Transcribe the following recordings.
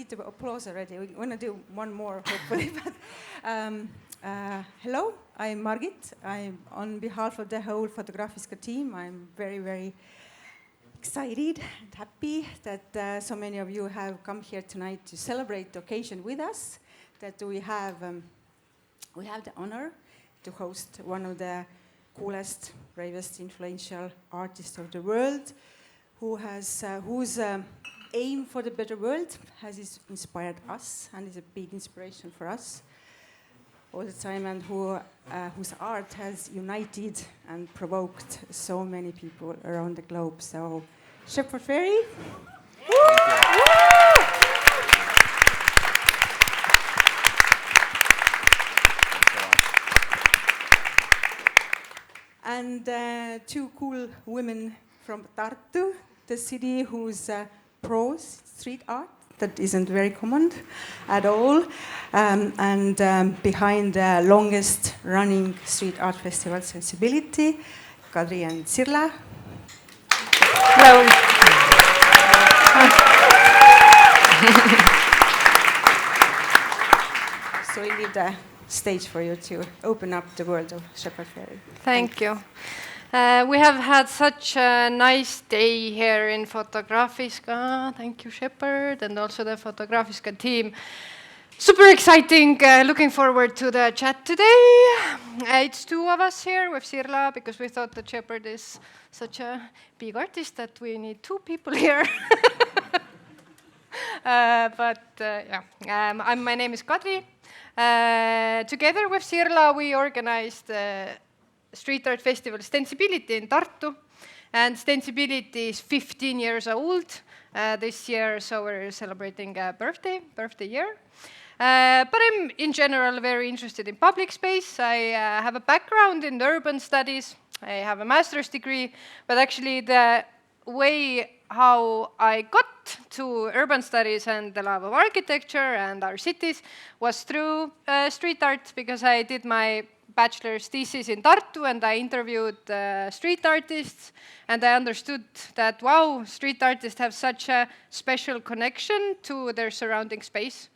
need the applause already. We're going to do one more, hopefully. But, hello, I'm Margit. I'm on behalf of the whole Fotografiska team. I'm very, very excited and happy that so many of you have come here tonight to celebrate the occasion with us. That we have the honor to host one of the coolest, bravest, influential artists of the world, whose aim for the better world has inspired us and is a big inspiration for us all the time, and whose art has united and provoked so many people around the globe. So, Shepard Fairey. And two cool women from Tartu, the city whose prose street art that isn't very common at all, and behind the longest running street art festival, Stencibility, Kadri and Sirla. Hello. So we leave the stage for you to open up the world of Shepard Fairey. Thank you. We have had such a nice day here in Fotografiska. Thank you, Shepard, and also the Fotografiska team. Super exciting. Looking forward to the chat today. It's two of us here with Sirla because we thought that Shepard is such a big artist that we need two people here. My name is Kadri. Together with Sirla, we organized street art festival Stencibility in Tartu, and Stencibility is 15 years old this year, so we're celebrating a birthday year. But I'm in general very interested in public space. I have a background in urban studies. I have a master's degree, but actually the way how I got to urban studies and the love of architecture and our cities was through street art, because I did my bachelor's thesis in Tartu and I interviewed street artists, and I understood that, wow, street artists have such a special connection to their surrounding space.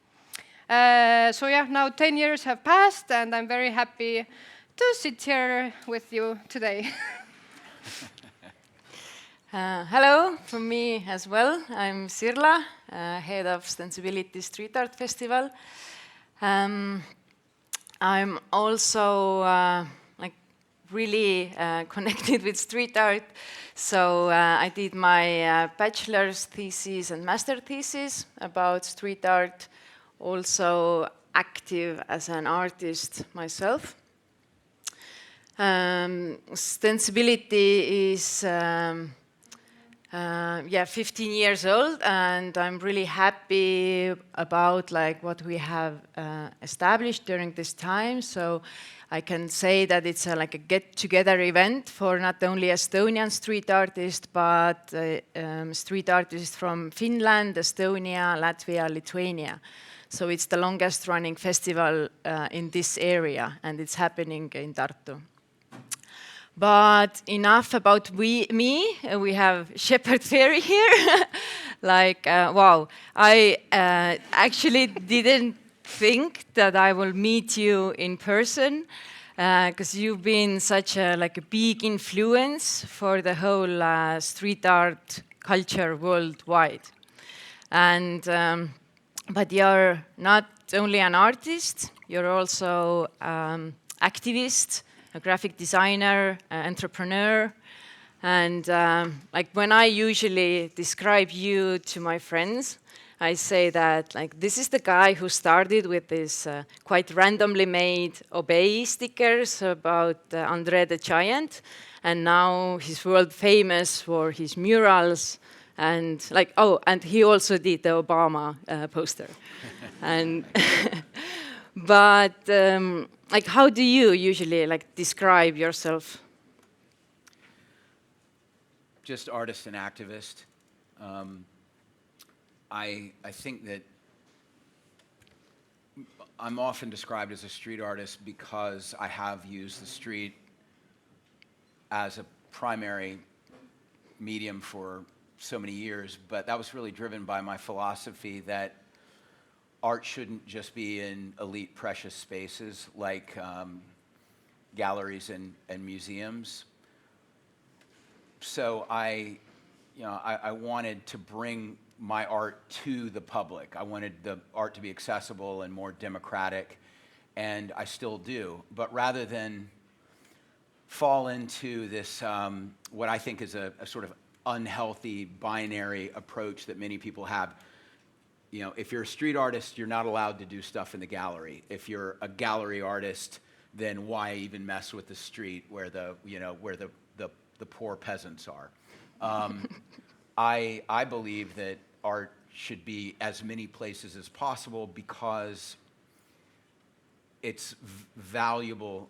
Now 10 years have passed and I'm very happy to sit here with you today. Hello from me as well. I'm Sirla, head of Stencibility Street Art Festival. I'm also really connected with street art. So I did my bachelor's thesis and master thesis about street art, also active as an artist myself. Stencibility is 15 years old, and I'm really happy about what we have established during this time. So I can say that it's a get-together event for not only Estonian street artists, but street artists from Finland, Estonia, Latvia, Lithuania. So it's the longest running festival in this area, and it's happening in Tartu. But enough about me. We have Shepard Fairey here. Wow. I actually didn't think that I will meet you in person, because you've been such a big influence for the whole street art culture worldwide. And but you're not only an artist, you're also activist, a graphic designer, entrepreneur. And when I usually describe you to my friends, I say that this is the guy who started with these quite randomly made Obey stickers about Andre the Giant, and now he's world famous for his murals, and and he also did the Obama poster. And but how do you usually describe yourself? Just artist and activist. I think that I'm often described as a street artist because I have used the street as a primary medium for so many years, but that was really driven by my philosophy that art shouldn't just be in elite precious spaces like galleries and museums. So I wanted to bring my art to the public. I wanted the art to be accessible and more democratic, and I still do. But rather than fall into this, what I think is a sort of unhealthy binary approach that many people have, if you're a street artist, you're not allowed to do stuff in the gallery. If you're a gallery artist, then why even mess with the street where the poor peasants are? I believe that art should be as many places as possible because it's valuable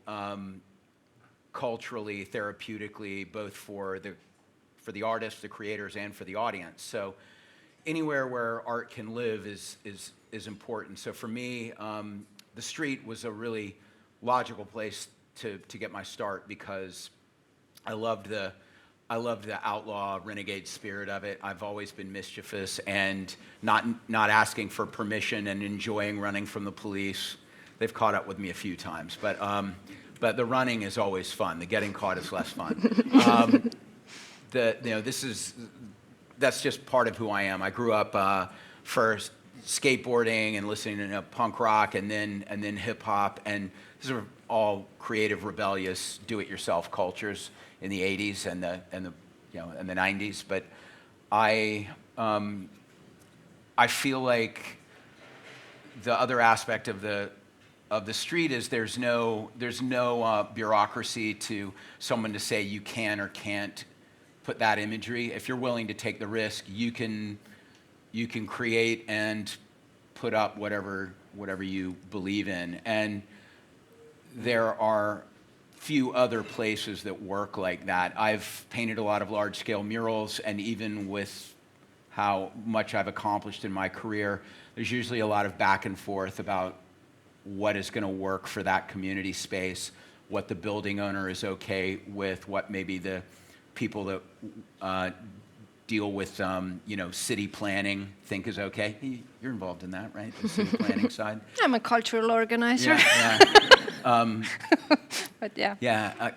culturally, therapeutically, both for the artists, the creators, and for the audience. So anywhere where art can live is important. So for me, the street was a really logical place to get my start because I loved the outlaw renegade spirit of it. I've always been mischievous and not asking for permission and enjoying running from the police. They've caught up with me a few times, but the running is always fun. The getting caught is less fun. That's just part of who I am. I grew up first skateboarding and listening to punk rock and then hip hop, and these are all creative, rebellious, do-it-yourself cultures in the 80s and the 90s. But I feel like the other aspect of the street is there's no bureaucracy to someone to say you can or can't put that imagery. If you're willing to take the risk, you can create and put up whatever you believe in. And there are few other places that work like that. I've painted a lot of large-scale murals, and even with how much I've accomplished in my career, there's usually a lot of back and forth about what is going to work for that community space, what the building owner is okay with, what maybe the people that deal with city planning think is okay. You're involved in that, right? The city planning side. I'm a cultural organizer. Yeah. But yeah. Yeah.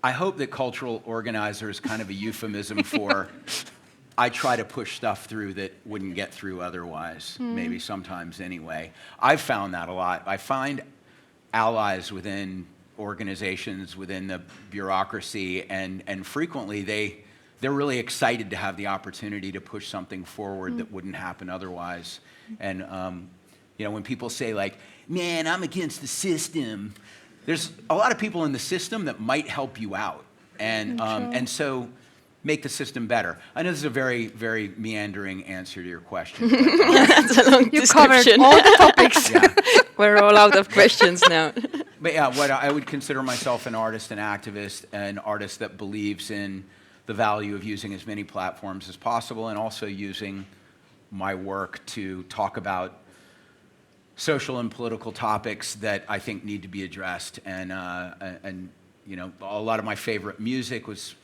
I hope that cultural organizer is kind of a euphemism for I try to push stuff through that wouldn't get through otherwise, maybe sometimes anyway. I've found that a lot. I find allies within organizations, within the bureaucracy, and frequently they're really excited to have the opportunity to push something forward that wouldn't happen otherwise. And when people say like, man, I'm against the system, there's a lot of people in the system that might help you out. And so make the system better. I know this is a very, very meandering answer to your question. But, That's a long You covered description. all the topics. yeah. We're all out of questions now. But yeah, what I would consider myself an artist, an activist, an artist that believes in the value of using as many platforms as possible, and also using my work to talk about social and political topics that I think need to be addressed. And a lot of my favorite music was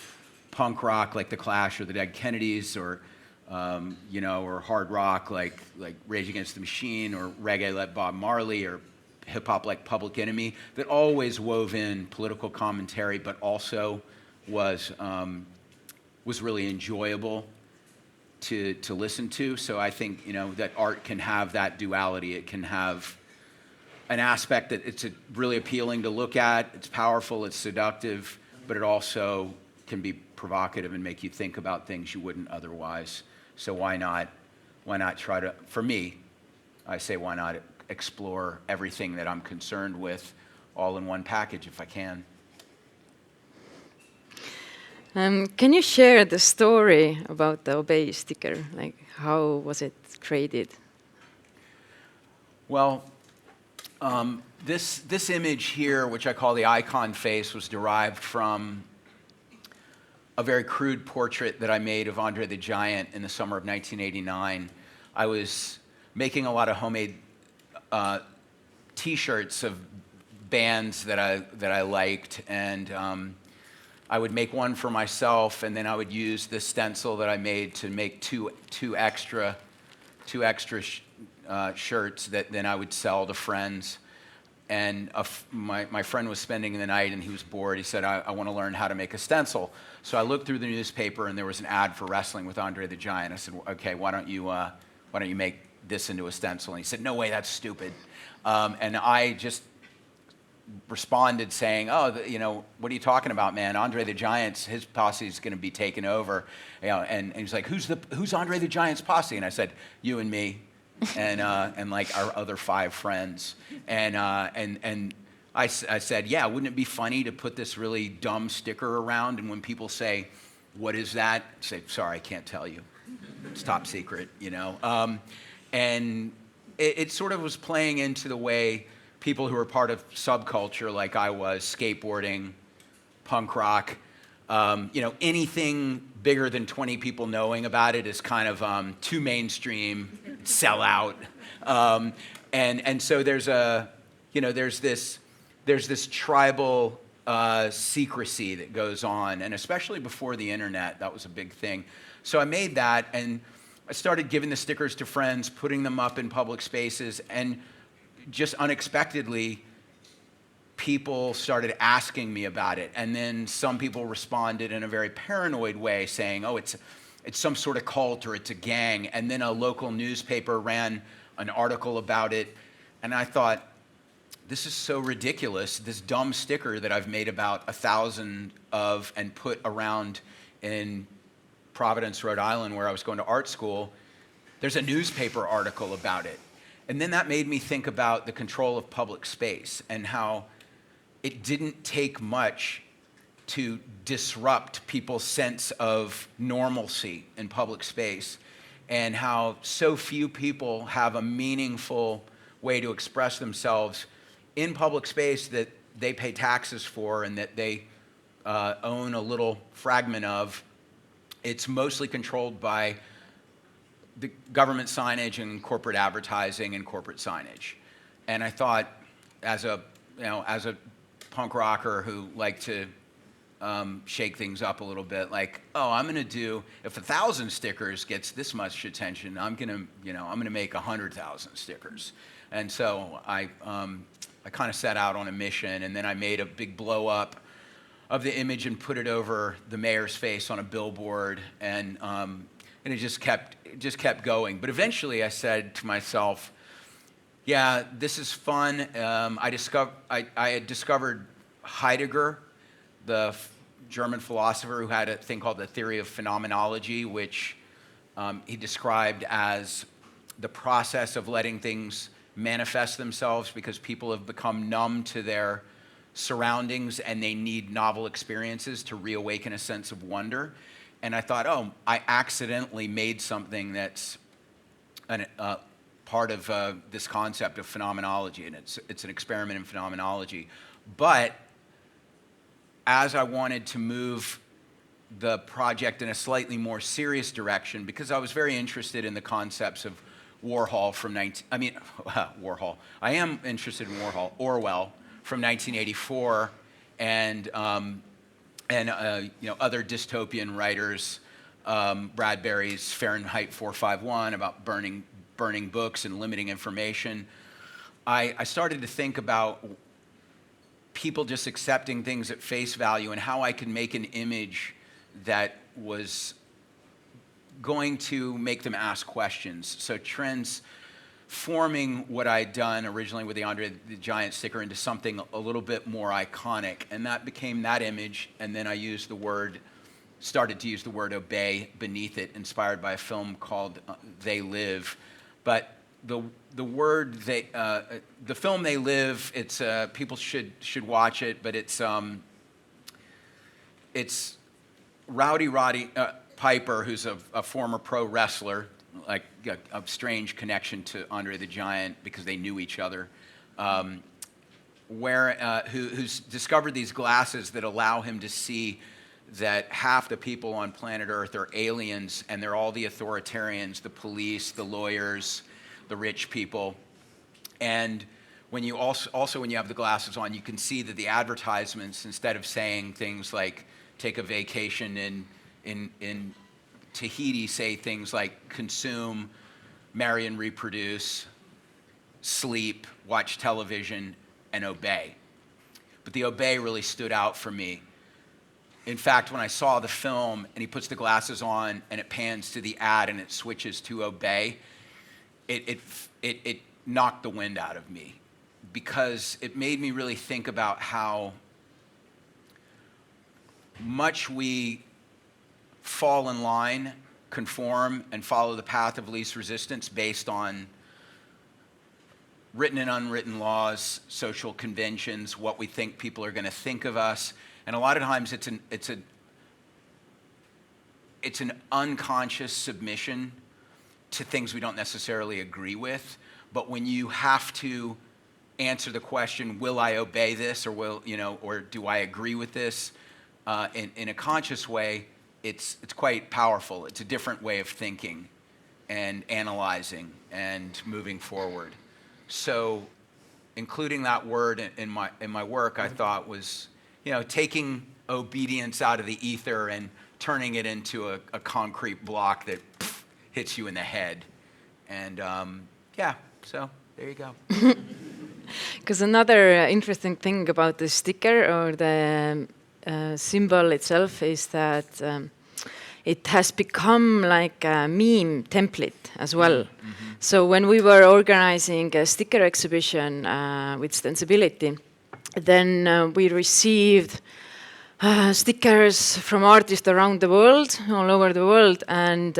punk rock, like The Clash or the Dead Kennedys, or or hard rock like Rage Against the Machine, or reggae like Bob Marley, or hip hop like Public Enemy, that always wove in political commentary, but also was really enjoyable to listen to. So I think that art can have that duality. It can have an aspect that it's really appealing to look at. It's powerful. It's seductive, but it also can be provocative and make you think about things you wouldn't otherwise. So why not try to, for me, I say why not explore everything that I'm concerned with all in one package if I can. Can you share the story about the Obey sticker? Like, how was it created? Well, this image here, which I call the icon face, was derived from a very crude portrait that I made of Andre the Giant in the summer of 1989. I was making a lot of homemade T-shirts of bands that I liked, and I would make one for myself, and then I would use the stencil that I made to make two extra shirts that then I would sell to friends. And my friend was spending the night and he was bored. He said, I want to learn how to make a stencil. So I looked through the newspaper and there was an ad for wrestling with Andre the Giant. I said, okay, why don't you make this into a stencil? And he said, no way, that's stupid. And I just responded saying, what are you talking about, man? Andre the Giant's, his posse is going to be taken over. And he's like, who's Andre the Giant's posse? And I said, you and me. And like our other 5 friends, and I said, yeah, wouldn't it be funny to put this really dumb sticker around, and when people say, what is that? Say, sorry, I can't tell you. It's top secret, And it sort of was playing into the way people who are part of subculture, like I was, skateboarding, punk rock, anything bigger than 20 people knowing about it is kind of too mainstream, sell out. And so there's this tribal secrecy that goes on, and especially before the internet, that was a big thing. So I made that, and I started giving the stickers to friends, putting them up in public spaces, and just unexpectedly, people started asking me about it. And then some people responded in a very paranoid way saying, oh, it's some sort of cult or it's a gang. And then a local newspaper ran an article about it. And I thought, this is so ridiculous, this dumb sticker that I've made about 1,000 of and put around in Providence, Rhode Island, where I was going to art school. There's a newspaper article about it. And then that made me think about the control of public space and how it didn't take much to disrupt people's sense of normalcy in public space, and how so few people have a meaningful way to express themselves in public space that they pay taxes for and that they own a little fragment of. It's mostly controlled by the government signage and corporate advertising and corporate signage. And I thought, as a punk rocker who liked to shake things up a little bit, like, I'm going to do, if 1,000 stickers gets this much attention, I'm going to make 100,000 stickers. And so I kind of set out on a mission, and then I made a big blow up of the image and put it over the mayor's face on a billboard, and it just kept going. But eventually I said to myself, yeah, this is fun. I had discovered Heidegger, the German philosopher who had a thing called the theory of phenomenology, which he described as the process of letting things manifest themselves because people have become numb to their surroundings and they need novel experiences to reawaken a sense of wonder. And I thought, I accidentally made something that's part of this concept of phenomenology, and it's an experiment in phenomenology. But as I wanted to move the project in a slightly more serious direction, because I was very interested in the concepts of Warhol Warhol. I am interested in Orwell from 1984, and other dystopian writers, Bradbury's Fahrenheit 451 about burning books and limiting information. I started to think about people just accepting things at face value and how I could make an image that was going to make them ask questions. So transforming what I'd done originally with the Andre the Giant sticker into something a little bit more iconic, and that became that image. And then I started to use the word obey beneath it, inspired by a film called They Live. But the film They Live, it's people should watch it, but it's Roddy Piper, who's a former pro wrestler, like a strange connection to Andre the Giant because they knew each other, who's discovered these glasses that allow him to see that half the people on planet Earth are aliens, and they're all the authoritarians, the police, the lawyers, the rich people. And when you also when you have the glasses on, you can see that the advertisements, instead of saying things like take a vacation in Tahiti, say things like consume, marry and reproduce, sleep, watch television, and obey. But the obey really stood out for me. In fact, when I saw the film and he puts the glasses on and it pans to the ad and it switches to obey, it knocked the wind out of me, because it made me really think about how much we fall in line, conform, and follow the path of least resistance based on written and unwritten laws, social conventions, what we think people are going to think of us. And a lot of times it's an unconscious submission to things we don't necessarily agree with. But when you have to answer the question, will I obey this, or or do I agree with this, in a conscious way, it's quite powerful. It's a different way of thinking and analyzing and moving forward. So including that word in my work, I thought was, taking obedience out of the ether and turning it into a concrete block that hits you in the head. And so there you go. Because another interesting thing about the sticker or the symbol itself is that it has become like a meme template as well. Mm-hmm. So when we were organizing a sticker exhibition with Stencibility, then we received stickers from artists around the world, all over the world, and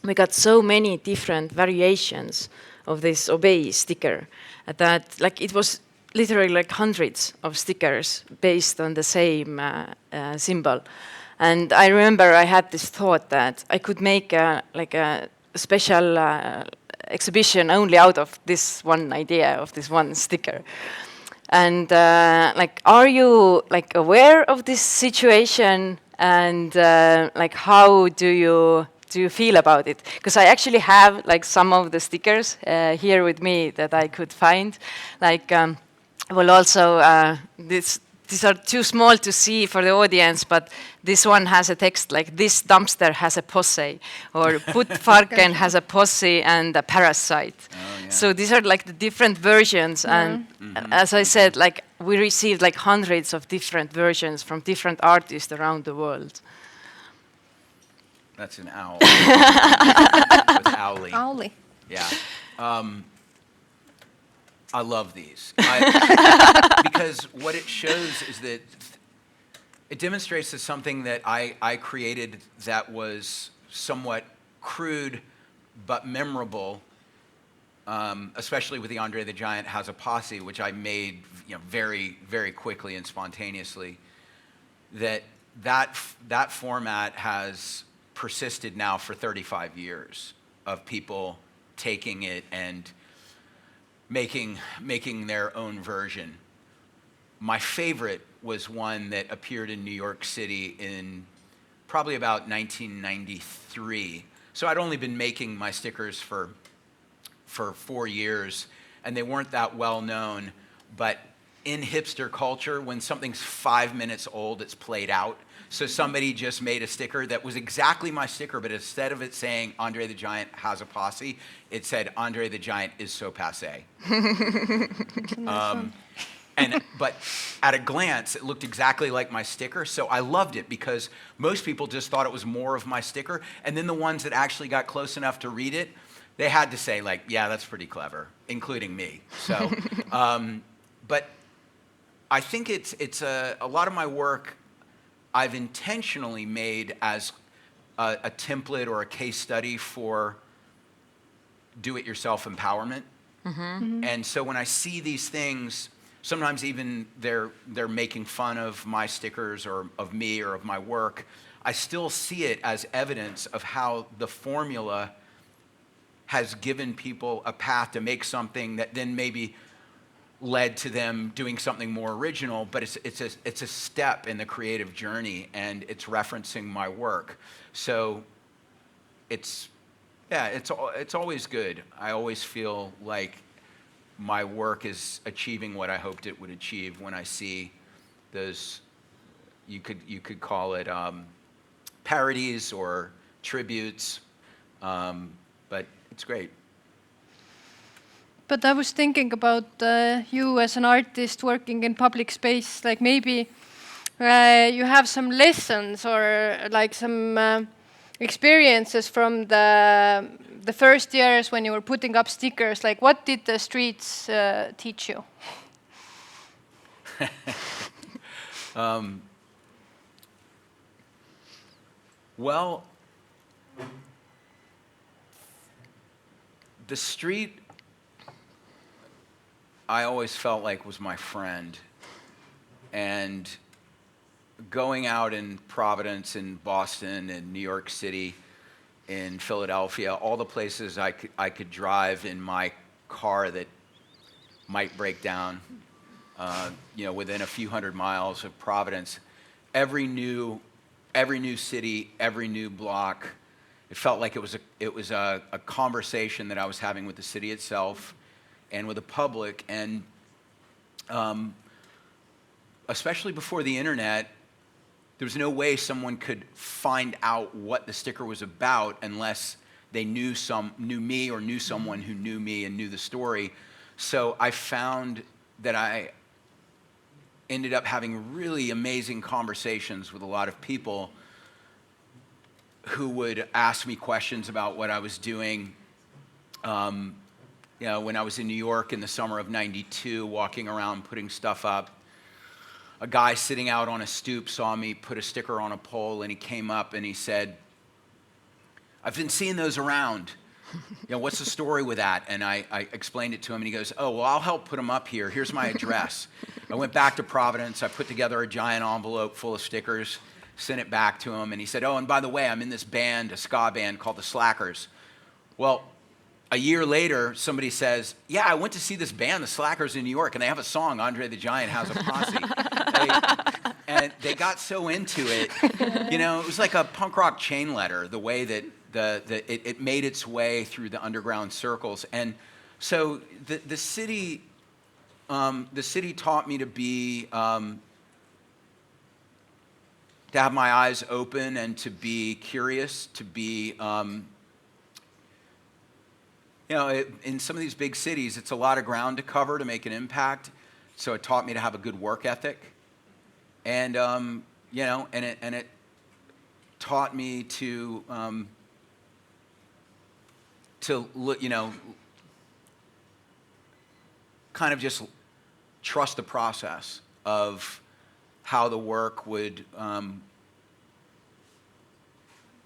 we got so many different variations of this obey sticker that it was literally like hundreds of stickers based on the same symbol. And I remember I had this thought that I could make a special exhibition only out of this one idea of this one sticker. And are you aware of this situation, and how do you feel about it? Because I actually have some of the stickers here with me that I could find. These are too small to see for the audience, but this one has a text like, "This dumpster has a posse," or "Putfarken has a posse and a parasite." Oh, yeah. So these are the different versions. And as I said, we received hundreds of different versions from different artists around the world. That's an owl. With Owly. Owly. Yeah. I love these. Because what it shows is that it demonstrates that something that I created that was somewhat crude but memorable, especially with the Andre the Giant Has a Posse, which I made very, very quickly and spontaneously, that format has persisted now for 35 years of people taking it and making their own version. My favorite was one that appeared in New York City in probably about 1993. So I'd only been making my stickers for 4 years, and they weren't that well known. But in hipster culture, when something's 5 minutes old, it's played out. So somebody just made a sticker that was exactly my sticker, but instead of it saying Andre the Giant Has a Posse, it said Andre the Giant is so passé. But at a glance, it looked exactly like my sticker, so I loved it because most people just thought it was more of my sticker, and then the ones that actually got close enough to read it, they had to say yeah, that's pretty clever, including me. So, but I think it's a lot of my work I've intentionally made as a template or a case study for do-it-yourself empowerment. Mm-hmm. Mm-hmm. And so when I see these things, sometimes even they're making fun of my stickers or of me or of my work, I still see it as evidence of how the formula has given people a path to make something that then maybe led to them doing something more original, but it's a step in the creative journey, and it's referencing my work. So it's always good. I always feel like my work is achieving what I hoped it would achieve when I see those, you could call it parodies or tributes, but it's great. But I was thinking about you as an artist working in public space, like maybe you have some lessons or like some experiences from the first years when you were putting up stickers. Like, what did the streets teach you? Well, the street, I always felt like was my friend. And going out in Providence, in Boston, in New York City, in Philadelphia, all the places I could drive in my car that might break down, within a few hundred miles of Providence, every new city, every new block, it felt like it was a conversation that I was having with the city itself and with the public. And especially before the internet, there was no way someone could find out what the sticker was about unless they knew me or knew someone who knew me and knew the story. So I found that I ended up having really amazing conversations with a lot of people who would ask me questions about what I was doing. When I was in New York in the summer of '92, walking around putting stuff up, a guy sitting out on a stoop saw me put a sticker on a pole, and he came up and he said, "I've been seeing those around. What's the story with that?" And I explained it to him, and he goes, "Oh, well, I'll help put them up here. Here's my address." I went back to Providence. I put together a giant envelope full of stickers, sent it back to him, and he said, "Oh, and by the way, I'm in this band, a ska band called the Slackers." Well, a year later, somebody says, "Yeah, I went to see this band, the Slackers, in New York, and they have a song, Andre the Giant Has a Posse." And they got so into it. It was like a punk rock chain letter, the way that it made its way through the underground circles. And so the city taught me to be, to have my eyes open and to be curious, to be, in some of these big cities, it's a lot of ground to cover to make an impact. So it taught me to have a good work ethic. And, it taught me to look, kind of just trust the process of how the work would,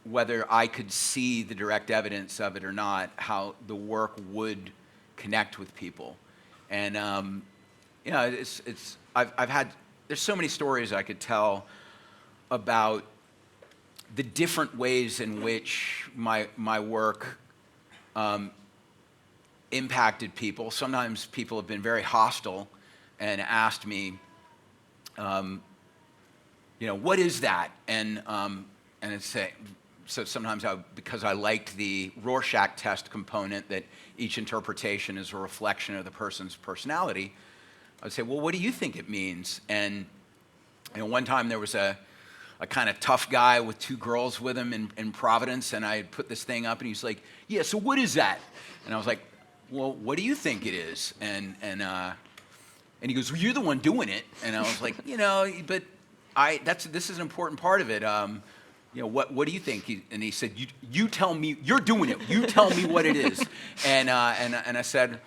whether I could see the direct evidence of it or not, how the work would connect with people. And, there's so many stories I could tell about the different ways in which my work impacted people. Sometimes people have been very hostile and asked me, what is that? And it's so sometimes because I liked the Rorschach test component that each interpretation is a reflection of the person's personality, I would say, well, what do you think it means? And one time there was a kind of tough guy with two girls with him in Providence, and I put this thing up, and he's like, "Yeah, so what is that?" And I was like, "Well, what do you think it is?" And he goes, "Well, you're the one doing it." And I was like, but this is an important part of it. What do you think? And he said, you tell me, you're doing it. You tell me what it is. And I said,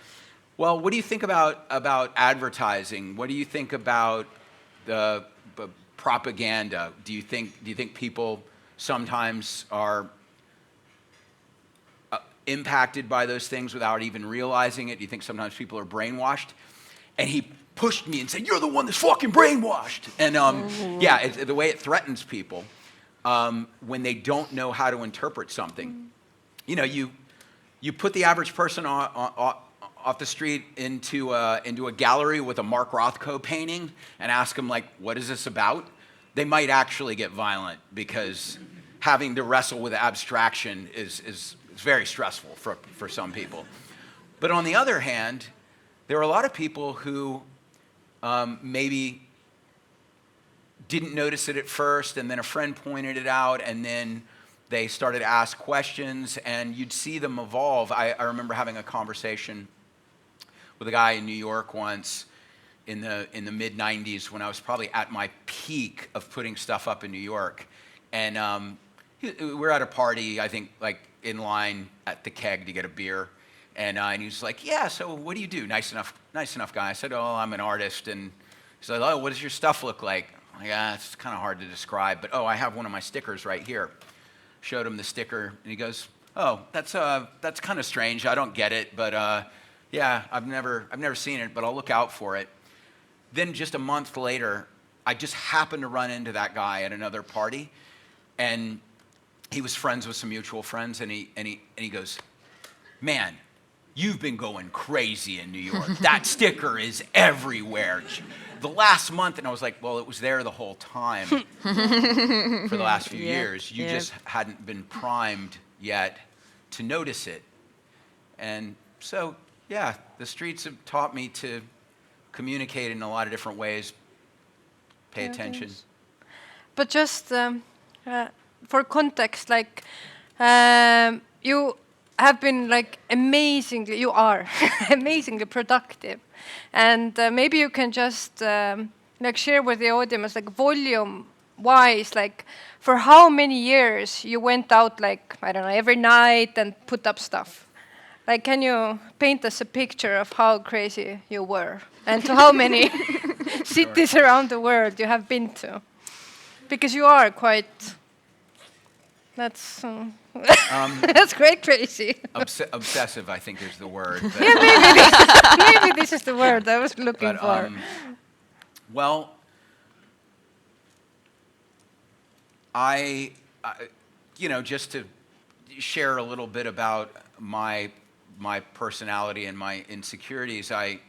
well, what do you think about advertising? What do you think about the propaganda? Do you think people sometimes are impacted by those things without even realizing it? Do you think sometimes people are brainwashed? And he pushed me and said, "You're the one that's fucking brainwashed." And the way it threatens people when they don't know how to interpret something. You put the average person off the street into a gallery with a Mark Rothko painting and ask them, like, what is this about? They might actually get violent, because having to wrestle with abstraction is very stressful for some people. But on the other hand, there are a lot of people who maybe didn't notice it at first, and then a friend pointed it out, and then they started to ask questions, and you'd see them evolve. I remember having a conversation with a guy in New York once in the mid '90s when I was probably at my peak of putting stuff up in New York, and we're at a party, I think, like in line at the Keg to get a beer, and he was like, "Yeah, so what do you do?" Nice enough guy. I said, "Oh, I'm an artist," and he's like, "Oh, what does your stuff look like?" I'm like, it's kind of hard to describe, but oh, I have one of my stickers right here. Showed him the sticker, and he goes, "Oh, that's kind of strange. I don't get it, but yeah, I've never seen it, but I'll look out for it." Then just a month later, I just happened to run into that guy at another party, and he was friends with some mutual friends, and he goes, "Man, you've been going crazy in New York. That sticker is everywhere. The last month," and I was like, "Well, it was there the whole time for the last few years. You just hadn't been primed yet to notice it." And so, yeah, the streets have taught me to communicate in a lot of different ways, pay attention. But just for context, like you have been like you are amazingly productive, and maybe you can just like share with the audience, like volume wise, like for how many years you went out, like I don't know, every night and put up stuff. Like, can you paint us a picture of how crazy you were and to how many cities around the world you have been to? Because you are quite. That's that's quite crazy. Obsessive, I think, is the word. But, Maybe this is the word I was looking for. Well, I, just to share a little bit about my personality and my insecurities, I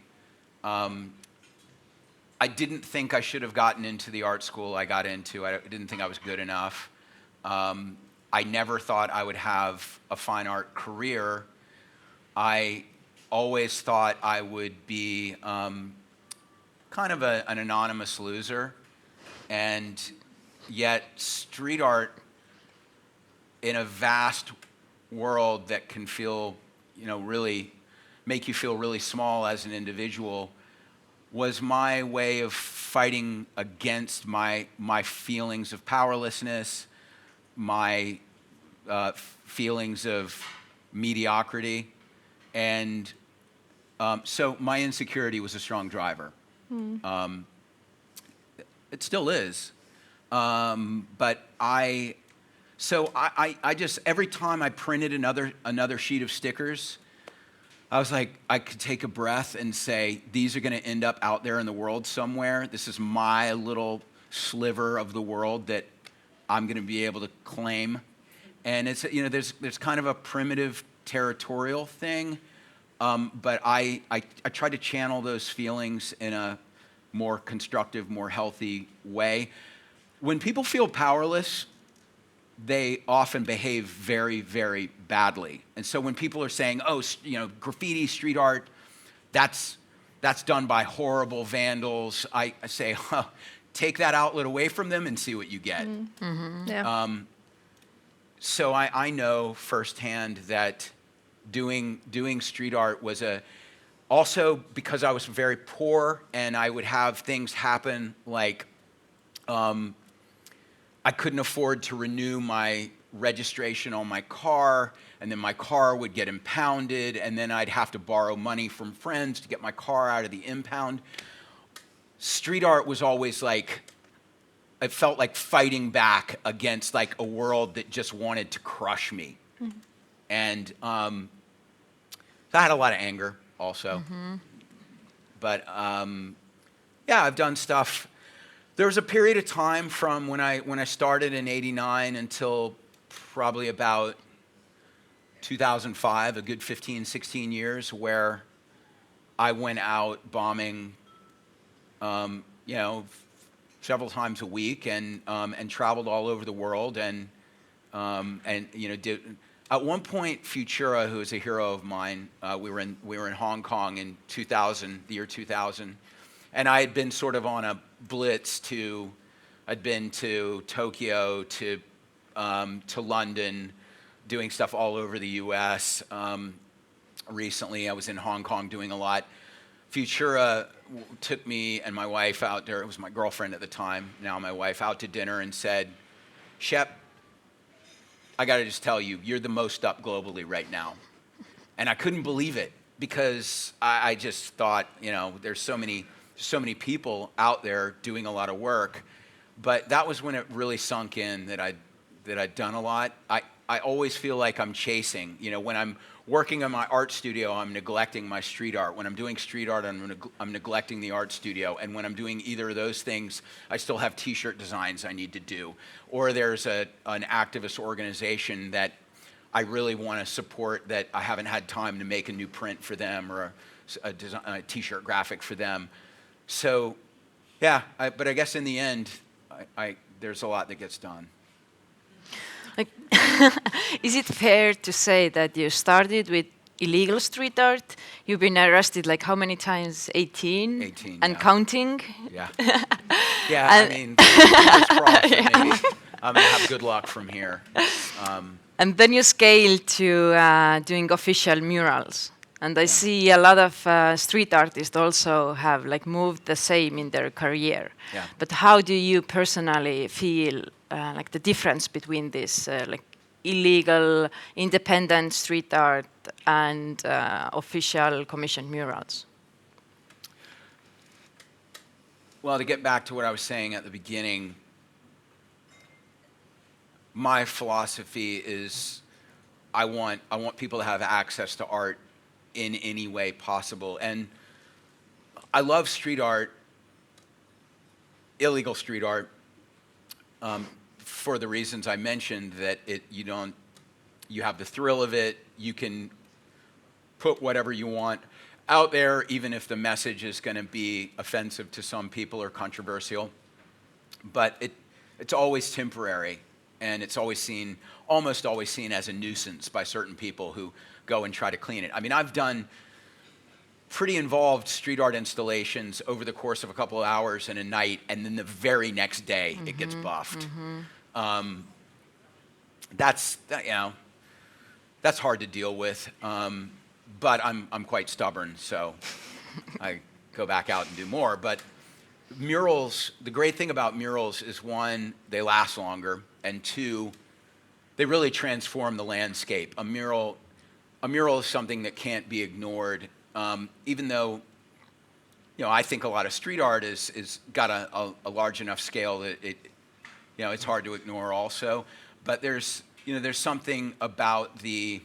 didn't think I should have gotten into the art school I got into. I didn't think I was good enough. I never thought I would have a fine art career. I always thought I would be kind of an anonymous loser. And yet street art, in a vast world that can feel, really make you feel really small as an individual, was my way of fighting against my feelings of powerlessness, my feelings of mediocrity. And so my insecurity was a strong driver. It still is. But I just, every time I printed another sheet of stickers, I was like, I could take a breath and say, these are going to end up out there in the world somewhere. This is my little sliver of the world that I'm going to be able to claim. And it's, there's kind of a primitive territorial thing, but I try to channel those feelings in a more constructive, more healthy way. When people feel powerless, they often behave very, very badly. And so when people are saying, oh, graffiti, street art, that's done by horrible vandals, I say, take that outlet away from them and see what you get. Mm-hmm. Yeah. So I know firsthand that doing street art was also because I was very poor and I would have things happen like, I couldn't afford to renew my registration on my car, and then my car would get impounded, and then I'd have to borrow money from friends to get my car out of the impound. Street art was always like, it felt like fighting back against like a world that just wanted to crush me. Mm-hmm. And so I had a lot of anger also. Mm-hmm. But yeah, I've done stuff. There was a period of time from when I started in '89 until probably about 2005, a good 15, 16 years, where I went out bombing, several times a week and traveled all over the world and did. At one point, Futura, who is a hero of mine, we were in Hong Kong in 2000, the year 2000. And I had been sort of on a blitz I'd been to Tokyo, to London, doing stuff all over the US. Recently, I was in Hong Kong doing a lot. Futura took me and my wife out there. It was my girlfriend at the time, now my wife, out to dinner and said, Shep, I got to just tell you, you're the most up globally right now. And I couldn't believe it because I just thought, there's so many people out there doing a lot of work. But that was when it really sunk in that I'd done a lot. I always feel like I'm chasing. When I'm working in my art studio, I'm neglecting my street art. When I'm doing street art, I'm neglecting the art studio. And when I'm doing either of those things, I still have T-shirt designs I need to do. Or there's an activist organization that I really want to support that I haven't had time to make a new print for them or a T-shirt graphic for them. So, yeah, but I guess in the end, there's a lot that gets done. Is it fair to say that you started with illegal street art? You've been arrested like how many times? 18? 18, and yeah. Counting? Yeah. Yeah, fingers crossed. Yeah. Maybe I'm going to have good luck from here. And then you scaled to doing official murals. And I see a lot of street artists also have moved the same in their career. Yeah. But how do you personally feel the difference between this illegal, independent street art and official commissioned murals? Well, to get back to what I was saying at the beginning, my philosophy is I want people to have access to art in any way possible. And I love street art, illegal street art, for the reasons I mentioned, that you have the thrill of it, you can put whatever you want out there, even if the message is going to be offensive to some people or controversial. But it's always temporary, and it's almost always seen as a nuisance by certain people who go and try to clean it. I mean, I've done pretty involved street art installations over the course of a couple of hours and a night, and then the very next day it gets buffed. That's hard to deal with, but I'm quite stubborn, so I go back out and do more. But murals, the great thing about murals is, one, they last longer, and two, they really transform the landscape. A mural is something that can't be ignored, even though I think a lot of street art is got a large enough scale that it's hard to ignore also. But there's something about the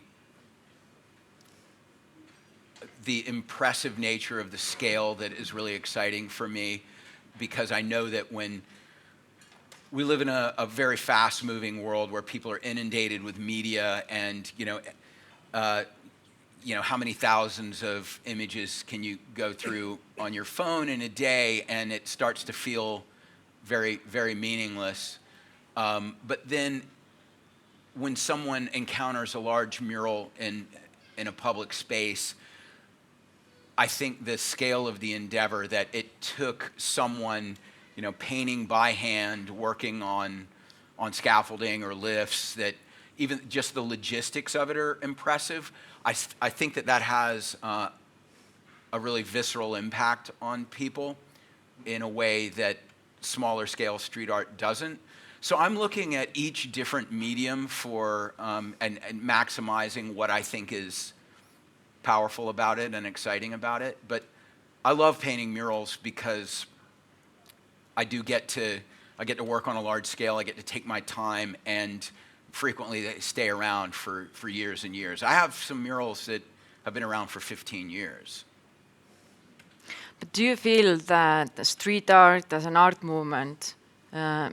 impressive nature of the scale that is really exciting for me, because I know that when we live in a very fast-moving world where people are inundated with media, and how many thousands of images can you go through on your phone in a day, and it starts to feel very, very meaningless. But then when someone encounters a large mural in a public space, I think the scale of the endeavor, that it took someone, painting by hand, working on scaffolding or lifts, that even just the logistics of it are impressive. I think that has a really visceral impact on people in a way that smaller scale street art doesn't. So I'm looking at each different medium for and maximizing what I think is powerful about it and exciting about it. But I love painting murals because I get to work on a large scale. I get to take my time, and frequently they stay around for years and years. I have some murals that have been around for 15 years. But do you feel that street art as an art movement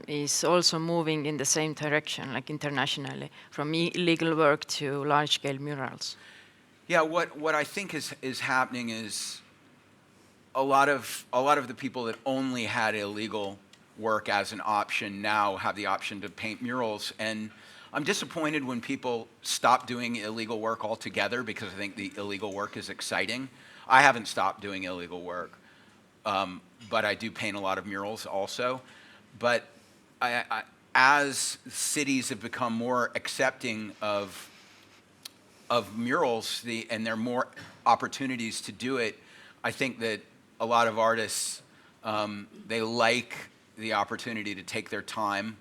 is also moving in the same direction, like internationally, from illegal work to large-scale murals? Yeah, what I think is happening is a lot of the people that only had illegal work as an option now have the option to paint murals. And I'm disappointed when people stop doing illegal work altogether, because I think the illegal work is exciting. I haven't stopped doing illegal work, but I do paint a lot of murals also. But as cities have become more accepting of murals, and there are more opportunities to do it, I think that a lot of artists, they like the opportunity to take their time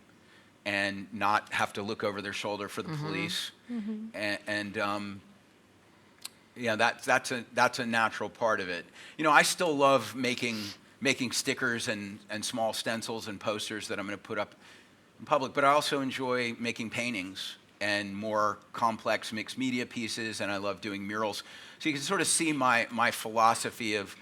and not have to look over their shoulder for the police. And yeah, that's a natural part of it. You know, I still love making stickers and small stencils and posters that I'm going to put up in public, but I also enjoy making paintings and more complex mixed media pieces, and I love doing murals. So you can sort of see my philosophy of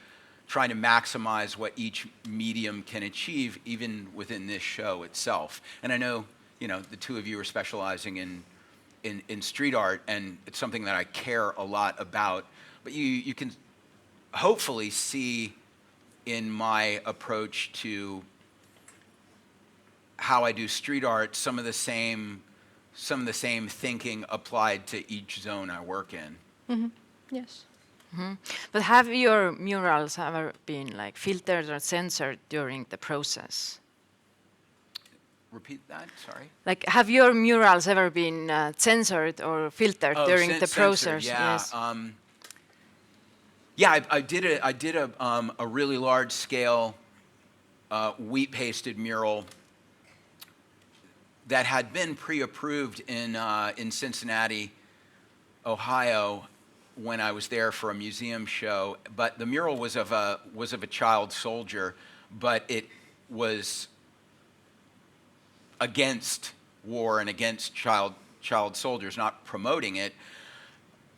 trying to maximize what each medium can achieve, even within this show itself. And I know, you know, the two of you are specializing in street art, and it's something that I care a lot about. But you can hopefully see in my approach to how I do street art some of the same thinking applied to each zone I work in. Yes. But have your murals ever been like filtered or censored during the process? Repeat that, sorry. Like, have your murals ever been censored or filtered during the process? Yeah. Yes. Yeah, I did a really large scale wheat pasted mural that had been pre-approved in Cincinnati, Ohio, when I was there for a museum show. But the mural was of a child soldier, but it was against war and against child soldiers, not promoting it.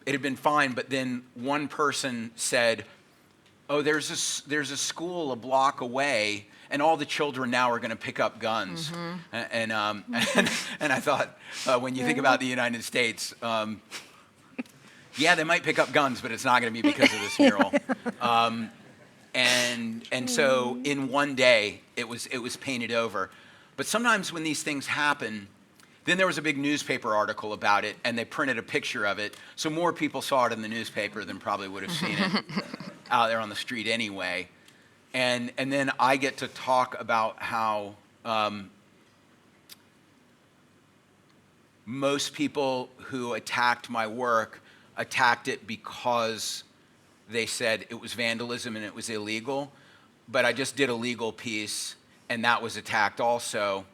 It had been fine, but then one person said, "Oh, there's a school a block away, and all the children now are going to pick up guns." And I thought, when you think about the United States, yeah, they might pick up guns, but it's not going to be because of this mural. And so in one day, it was painted over. But sometimes when these things happen, then there was a big newspaper article about it, and they printed a picture of it, so more people saw it in the newspaper than probably would have seen it out there on the street anyway. And then I get to talk about how most people who attacked my work attacked it because they said it was vandalism and it was illegal, but I just did a legal piece, and that was attacked also.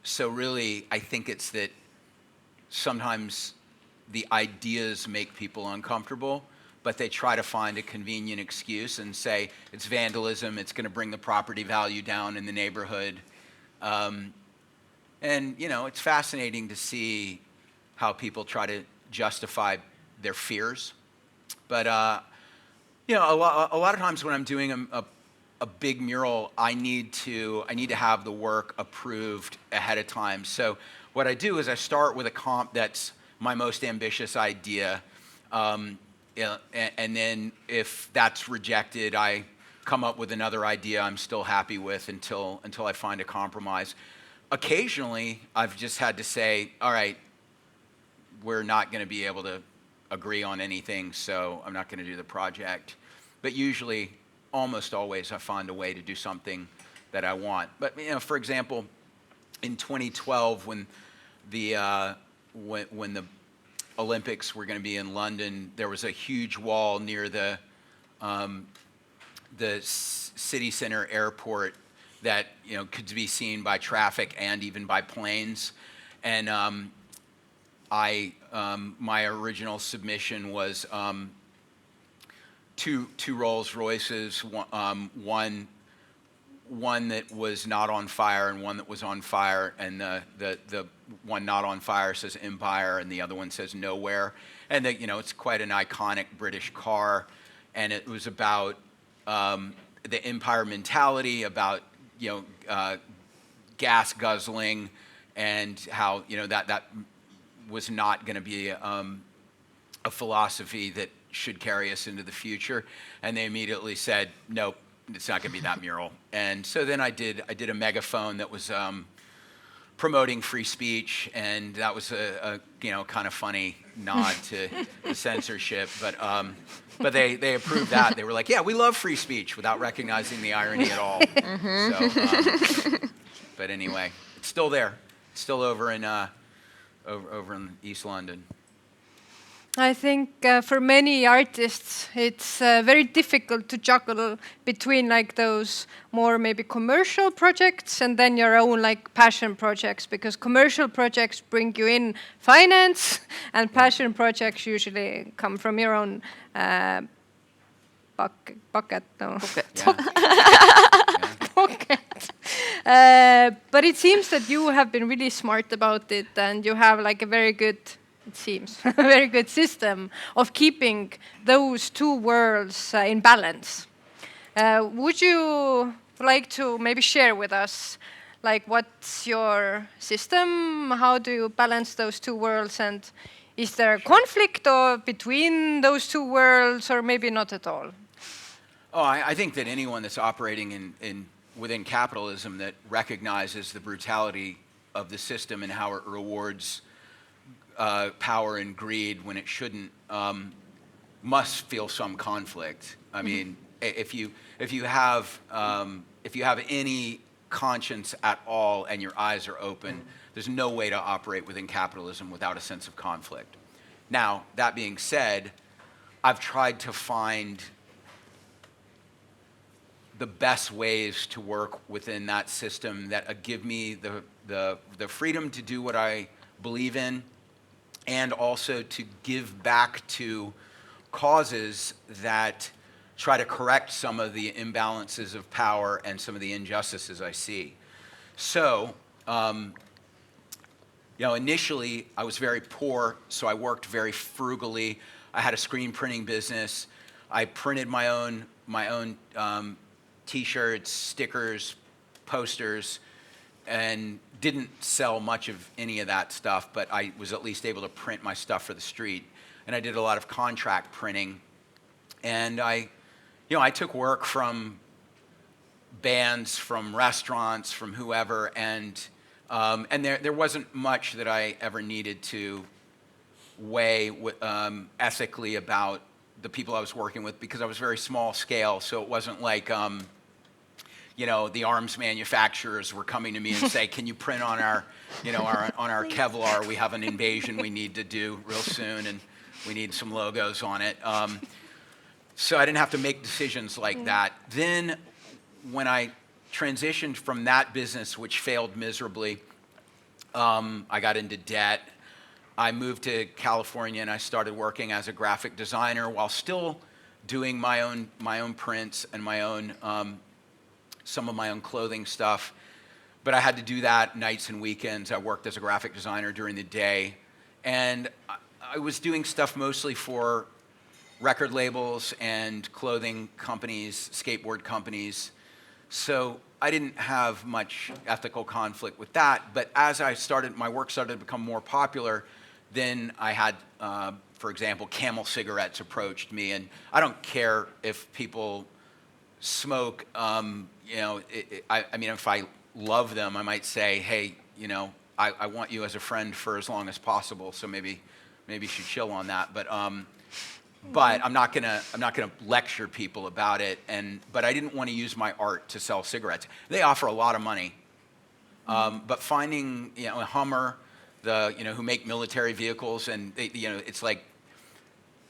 So really, I think it's that sometimes the ideas make people uncomfortable, but they try to find a convenient excuse and say it's vandalism, it's going to bring the property value down in the neighborhood. And, you know, it's fascinating to see how people try to justify their fears. But, you know, a lot of times when I'm doing a big mural, I need to have the work approved ahead of time. So what I do is I start with a comp that's my most ambitious idea, and then if that's rejected, I come up with another idea I'm still happy with until I find a compromise. Occasionally, I've just had to say, all right, we're not going to be able to agree on anything, so I'm not going to do the project. But usually, almost always, I find a way to do something that I want. But, you know, for example, in 2012, when the Olympics were going to be in London, there was a huge wall near the city center airport that, you know, could be seen by traffic and even by planes. And my original submission was two Rolls Royces, one that was not on fire and one that was on fire, and the one not on fire says Empire and the other one says Nowhere. And you know, it's quite an iconic British car, and it was about the Empire mentality, about, you know, gas guzzling, and how, you know, that was not going to be a philosophy that should carry us into the future. And they immediately said, nope, it's not going to be that mural. And so then I did a megaphone that was promoting free speech, and that was a you know, kind of funny nod to the censorship. But they approved that. They were like, yeah, we love free speech, without recognizing the irony at all. So, but anyway, it's still there. It's still over in East London. I think for many artists, it's very difficult to juggle between like those more maybe commercial projects and then your own like passion projects, because commercial projects bring you in finance and passion projects usually come from your own bucket. No. Pocket. But it seems that you have been really smart about it, and you have like a very good, it seems, a very good system of keeping those two worlds in balance. Would you like to maybe share with us, like, what's your system? How do you balance those two worlds? And is there a conflict or between those two worlds, or maybe not at all? Oh, I think that anyone that's operating within capitalism that recognizes the brutality of the system and how it rewards power and greed when it shouldn't, must feel some conflict. I mean, if you have any conscience at all and your eyes are open, there's no way to operate within capitalism without a sense of conflict. Now, that being said, I've tried to find the best ways to work within that system that give me the freedom to do what I believe in, and also to give back to causes that try to correct some of the imbalances of power and some of the injustices I see. So, initially I was very poor, so I worked very frugally. I had a screen printing business. I printed my own T-shirts, stickers, posters, and didn't sell much of any of that stuff, but I was at least able to print my stuff for the street. And I did a lot of contract printing. And I took work from bands, from restaurants, from whoever, and there wasn't much that I ever needed to weigh ethically about the people I was working with, because I was very small scale, so it wasn't like the arms manufacturers were coming to me and say, "Can you print on our Kevlar? We have an invasion we need to do real soon, and we need some logos on it." So I didn't have to make decisions like that. Then, when I transitioned from that business, which failed miserably, I got into debt. I moved to California and I started working as a graphic designer while still doing my own prints and some of my own clothing stuff. But I had to do that nights and weekends. I worked as a graphic designer during the day. And I was doing stuff mostly for record labels and clothing companies, skateboard companies. So I didn't have much ethical conflict with that. But as my work started to become more popular, then I had, for example, Camel cigarettes approached me. And I don't care if people smoke. If I love them, I might say, "Hey, I want you as a friend for as long as possible. So maybe you should chill on that." But I'm not gonna lecture people about it. But I didn't want to use my art to sell cigarettes. They offer a lot of money. But finding a Hummer, who make military vehicles, and it's like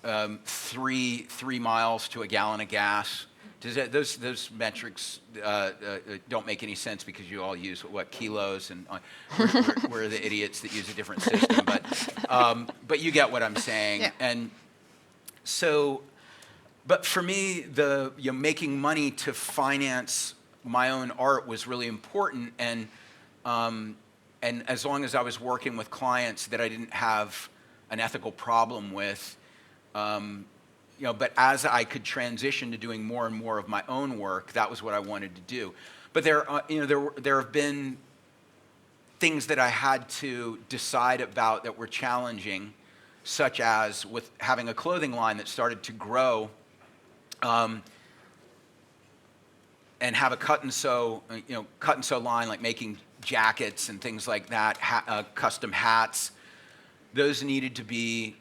3 miles to a gallon of gas. Those metrics don't make any sense, because you all use kilos, and we're the idiots that use a different system. But you get what I'm saying. Yeah. And so, but for me, making money to finance my own art was really important. And as long as I was working with clients that I didn't have an ethical problem with. But as I could transition to doing more and more of my own work, that was what I wanted to do. But there have been things that I had to decide about that were challenging, such as with having a clothing line that started to grow, and have a cut and sew line, like making jackets and things like that, custom hats. Those needed to be.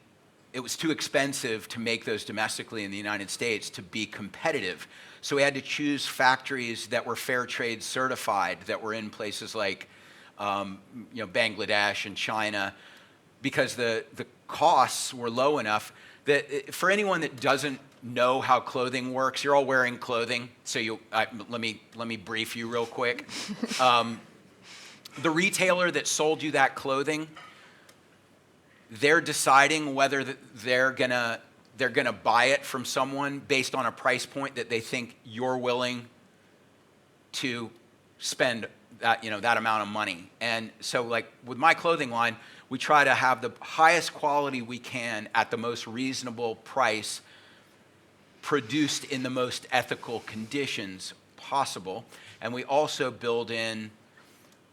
It was too expensive to make those domestically in the United States to be competitive. So we had to choose factories that were fair trade certified, that were in places like Bangladesh and China. because the costs were low enough that for anyone that doesn't know how clothing works, you're all wearing clothing, so let me brief you real quick. The retailer that sold you that clothing, they're deciding whether they're gonna buy it from someone based on a price point that they think you're willing to spend that amount of money. And so, like with my clothing line, we try to have the highest quality we can at the most reasonable price, produced in the most ethical conditions possible. And we also build in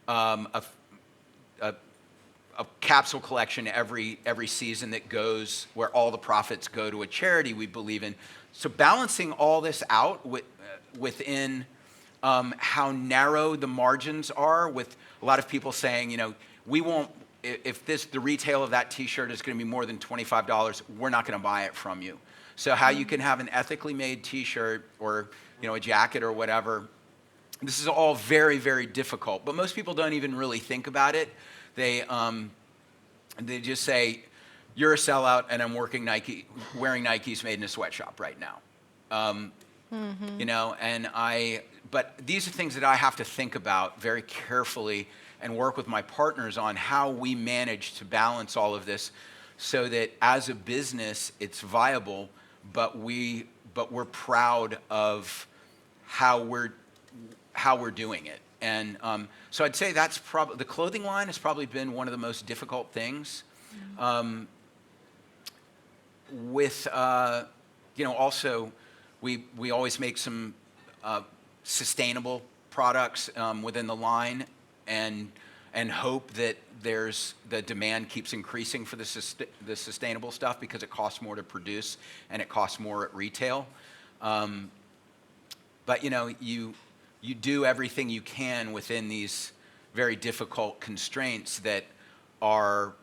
a capsule collection every season that goes where all the profits go to a charity we believe in. So balancing all this out within how narrow the margins are, with a lot of people saying, we won't, if the retail of that T-shirt is going to be more than $25, we're not going to buy it from you. So how you can have an ethically made T-shirt or a jacket or whatever, this is all very, very difficult. But most people don't even really think about it. They just say, you're a sellout, and I'm wearing Nikes made in a sweatshop right now. But these are things that I have to think about very carefully and work with my partners on how we manage to balance all of this so that as a business it's viable, but we're proud of how we're doing it. And so I'd say that's probably, the clothing line has probably been one of the most difficult things. Also we always make some sustainable products within the line, and hope that the demand keeps increasing for the sustainable stuff, because it costs more to produce and it costs more at retail. But you do everything you can within these very difficult constraints that are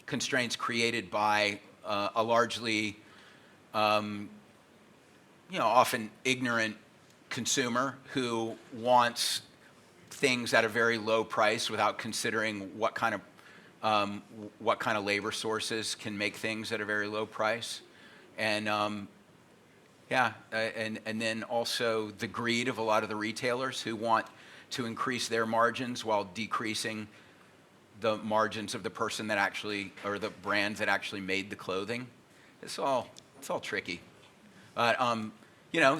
constraints created by a largely often ignorant consumer who wants things at a very low price without considering what kind of labor sources can make things at a very low price. And and then also the greed of a lot of the retailers who want to increase their margins while decreasing the margins of the person that actually, or the brand that actually made the clothing. It's all tricky. But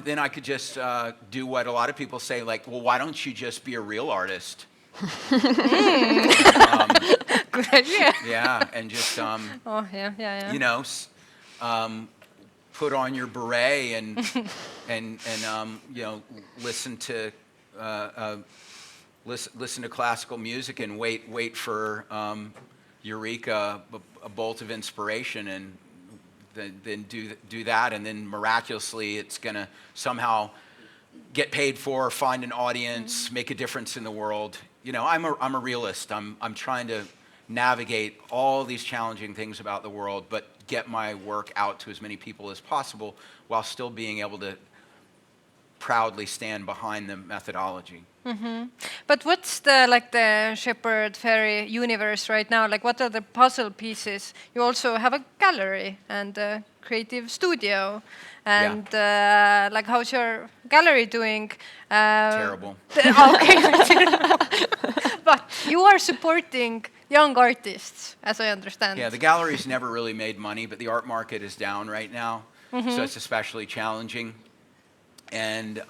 then I could just do what a lot of people say, like, well, why don't you just be a real artist? Good idea. Yeah, and just put on your beret and listen to classical music and wait for eureka, a bolt of inspiration, and then do that, and then miraculously it's gonna somehow get paid for, find an audience, make a difference in the world. I'm a realist. I'm trying to navigate all these challenging things about the world, but get my work out to as many people as possible while still being able to proudly stand behind the methodology. Mm-hmm. But what's the Shepard Fairey universe right now? Like, what are the puzzle pieces? You also have a gallery and a creative studio, and how's your gallery doing? Terrible. Okay, but you are supporting young artists, as I understand. Yeah, the gallery's never really made money, but the art market is down right now, so it's especially challenging. And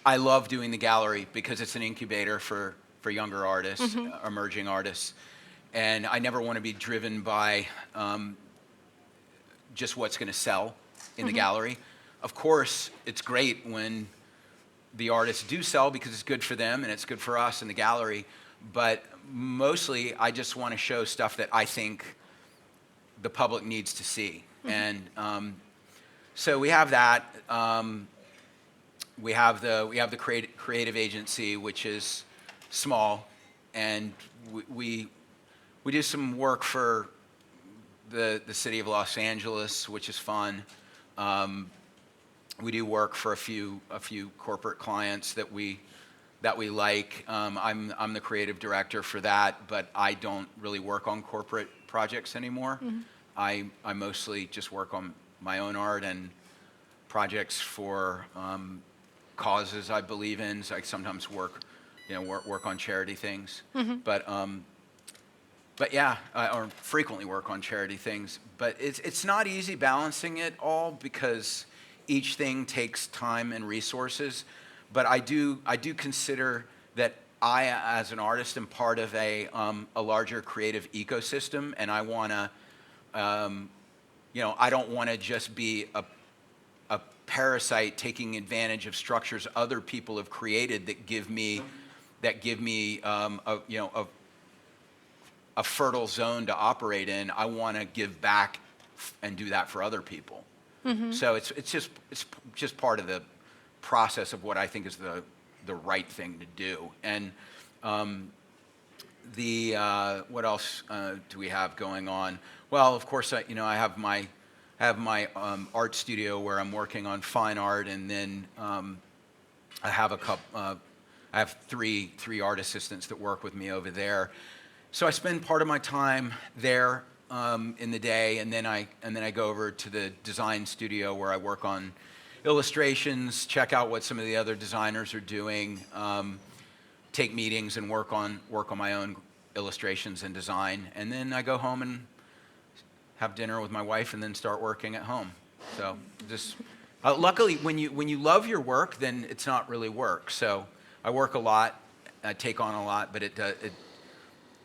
I love doing the gallery because it's an incubator for younger artists, emerging artists. And I never want to be driven by just what's going to sell in the gallery. Of course, it's great when the artists do sell because it's good for them and it's good for us in the gallery. But mostly, I just want to show stuff that I think the public needs to see. And so we have that. We have the creative agency, which is small, and we do some work for the city of Los Angeles, which is fun. We do work for a few corporate clients that we like. I'm the creative director for that, but I don't really work on corporate projects anymore. I mostly just work on my own art and projects for causes I believe in. So I sometimes work on charity things, but yeah, or frequently work on charity things. But it's not easy balancing it all because each thing takes time and resources. But I do consider that I, as an artist, am part of a larger creative ecosystem, and I want to, I don't want to just be a parasite taking advantage of structures other people have created that give me a fertile zone to operate in. I want to give back and do that for other people. So it's just part of the process of what I think is the right thing to do. And what else do we have going on? Well, of course, I have my art studio where I'm working on fine art, and then I have three art assistants that work with me over there. So I spend part of my time there in the day, and then I go over to the design studio where I work on illustrations, check out what some of the other designers are doing, take meetings, and work on my own illustrations and design. And then I go home and have dinner with my wife, and then start working at home. So just luckily, when you love your work, then it's not really work. So I work a lot, I take on a lot, but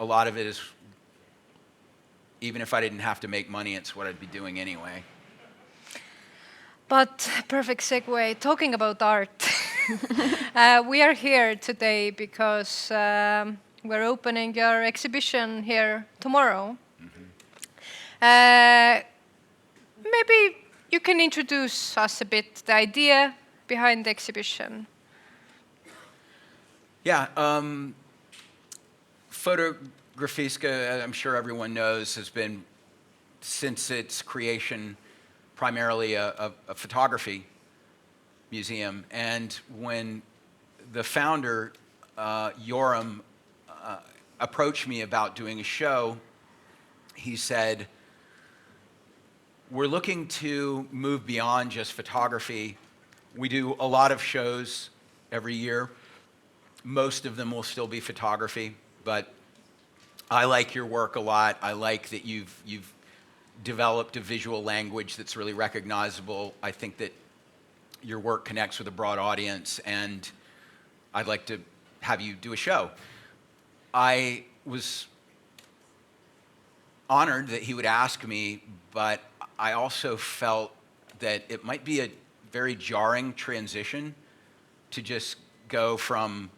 a lot of it is, even if I didn't have to make money, it's what I'd be doing anyway. But perfect segue, talking about art. We are here today because we're opening your exhibition here tomorrow. Maybe you can introduce us a bit, the idea behind the exhibition. Yeah, Fotografiska, I'm sure everyone knows, has been, since its creation, primarily a photography museum. And when the founder, Yoram, approached me about doing a show, he said, we're looking to move beyond just photography. We do a lot of shows every year. Most of them will still be photography, but I like your work a lot. I like that you've developed a visual language that's really recognizable. I think that your work connects with a broad audience, and I'd like to have you do a show. I was honored that he would ask me, but I also felt that it might be a very jarring transition to just go from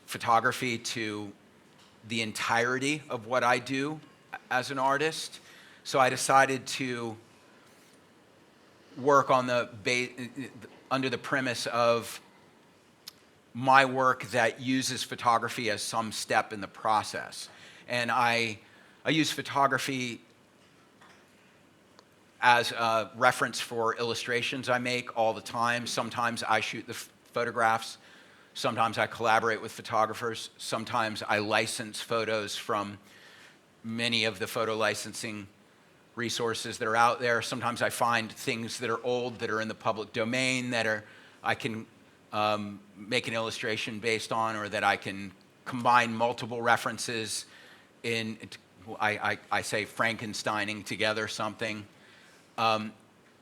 photography to the entirety of what I do as an artist. So I decided to work on under the premise of my work that uses photography as some step in the process. And I use photography as a reference for illustrations I make all the time. Sometimes I shoot the photographs. Sometimes I collaborate with photographers. Sometimes I license photos from many of the photo licensing resources that are out there. Sometimes I find things that are old, that are in the public domain, that I can make an illustration based on, or that I can combine multiple references in, I say Frankensteining together something.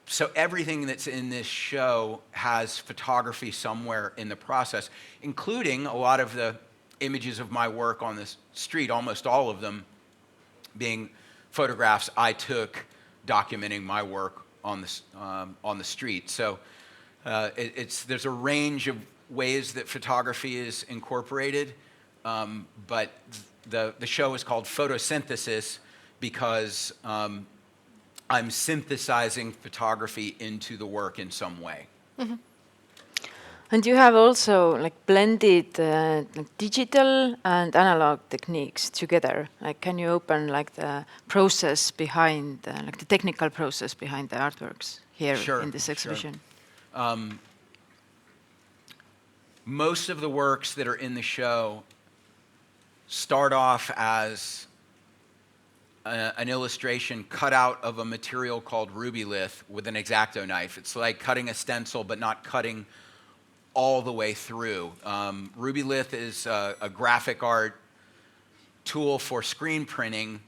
So everything that's in this show has photography somewhere in the process, including a lot of the images of my work on the street, almost all of them being photographs I took documenting my work on the street. So there's a range of ways that photography is incorporated, but the show is called Photosynthesis because I'm synthesizing photography into the work in some way. Mm-hmm. And you have also blended digital and analog techniques together. Can you open the process behind, the technical process behind the artworks here in this exhibition? Sure. Most of the works that are in the show start off as an illustration cut out of a material called rubylith with an X-Acto knife. It's like cutting a stencil, but not cutting all the way through. Rubylith is a graphic art tool for screen printing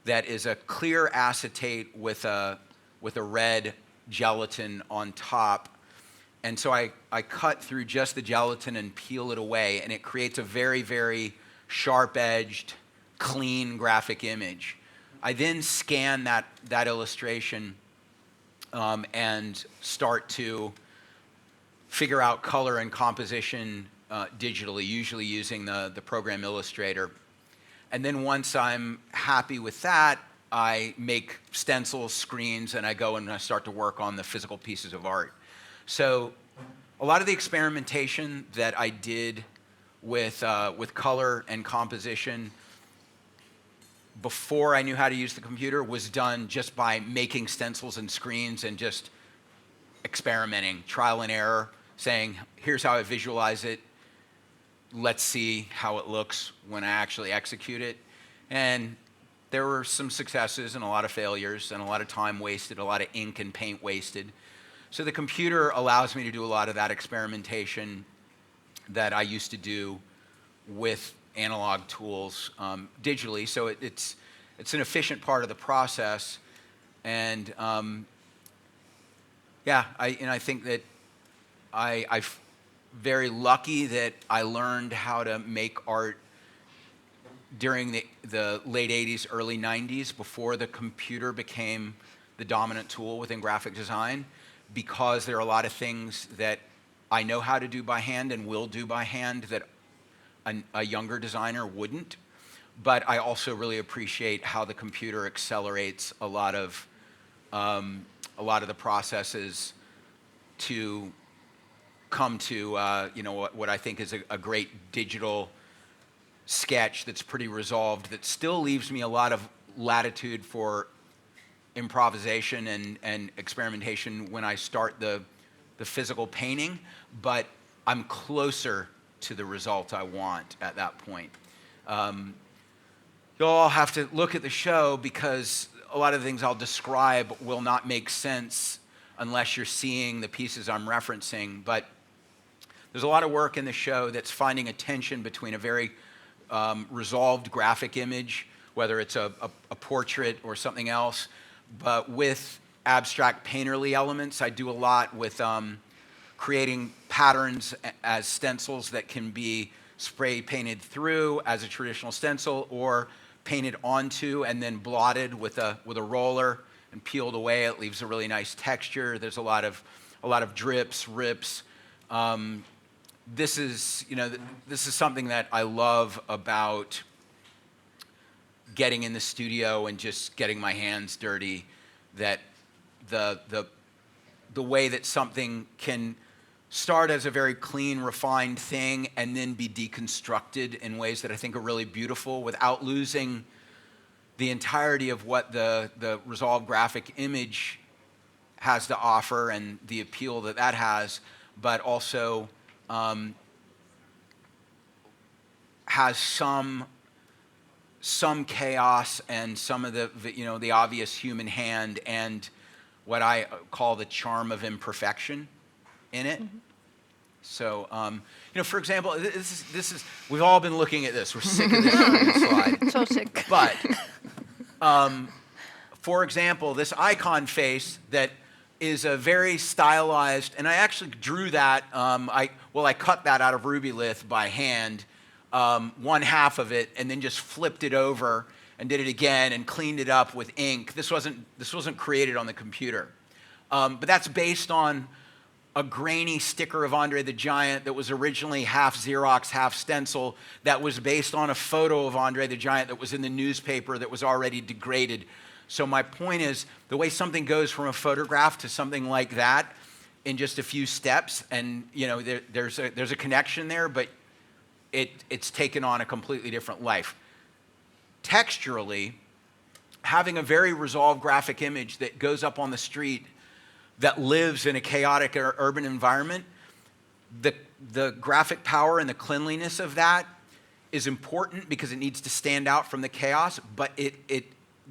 that is a clear acetate with a red gelatin on top. And so I cut through just the gelatin and peel it away, and it creates a very, very sharp-edged, clean graphic image. I then scan that illustration and start to figure out color and composition digitally, usually using the program Illustrator. And then once I'm happy with that, I make stencils, screens, and I go and I start to work on the physical pieces of art. So a lot of the experimentation that I did with color and composition before I knew how to use the computer was done just by making stencils and screens and just experimenting, trial and error, saying, here's how I visualize it. Let's see how it looks when I actually execute it. And there were some successes and a lot of failures and a lot of time wasted, a lot of ink and paint wasted. So the computer allows me to do a lot of that experimentation that I used to do with analog tools digitally. So it's an efficient part of the process. And yeah, I think that I'm very lucky that I learned how to make art during the late 80s, early 90s, before the computer became the dominant tool within graphic design, because there are a lot of things that I know how to do by hand and will do by hand that a younger designer wouldn't. But I also really appreciate how the computer accelerates a lot of the processes to come to what I think is a great digital sketch that's pretty resolved, that still leaves me a lot of latitude for improvisation and experimentation when I start the physical painting, but I'm closer to the result I want at that point. You'll all have to look at the show, because a lot of the things I'll describe will not make sense unless you're seeing the pieces I'm referencing. But there's a lot of work in the show that's finding a tension between a very resolved graphic image, whether it's a portrait or something else, but with abstract painterly elements. I do a lot with creating patterns as stencils that can be spray painted through as a traditional stencil, or painted onto and then blotted with a roller and peeled away. It leaves a really nice texture. There's a lot of drips, rips. This is something that I love about getting in the studio and just getting my hands dirty. That the way that something can start as a very clean, refined thing and then be deconstructed in ways that I think are really beautiful without losing the entirety of what the resolved graphic image has to offer and the appeal that has, but also has some chaos and some of the obvious human hand and what I call the charm of imperfection in it. Mm-hmm. So, for example, this is we've all been looking at this. We're sick of this slide. So sick. But, for example, this icon face that is a very stylized, and I actually drew that. I cut that out of rubylith by hand, one half of it, and then just flipped it over and did it again and cleaned it up with ink. This wasn't created on the computer, but that's based on a grainy sticker of Andre the Giant that was originally half Xerox, half stencil, that was based on a photo of Andre the Giant that was in the newspaper that was already degraded. So my point is, the way something goes from a photograph to something like that in just a few steps, and there's a connection there, but it's taken on a completely different life. Texturally, having a very resolved graphic image that goes up on the street that lives in a chaotic or urban environment, the graphic power and the cleanliness of that is important because it needs to stand out from the chaos, but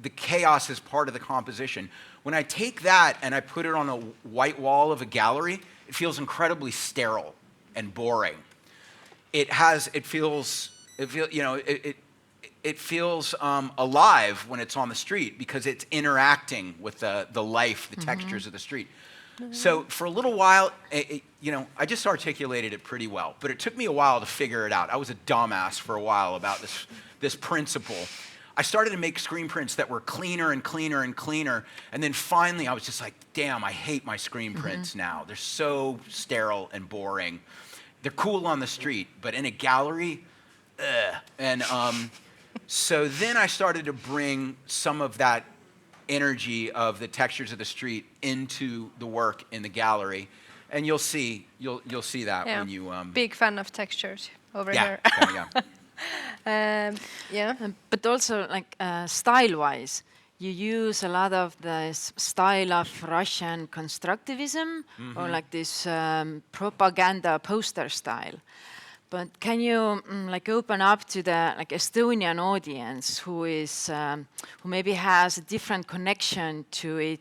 the chaos is part of the composition. When I take that and I put it on a white wall of a gallery, it feels incredibly sterile and boring. It feels alive when it's on the street because it's interacting with the life, the textures of the street. So for a little while, I just articulated it pretty well, but it took me a while to figure it out. I was a dumbass for a while about this principle. I started to make screen prints that were cleaner and cleaner and cleaner, and then finally I was just like, damn, I hate my screen prints now. They're so sterile and boring. They're cool on the street, but in a gallery, ugh. And so then I started to bring some of that energy of the textures of the street into the work in the gallery, and you'll see that when you. Big fan of textures over yeah, here. yeah. But also, like style-wise, you use a lot of the style of Russian constructivism or like this propaganda poster style. But can you like open up to the like Estonian audience who maybe has a different connection to it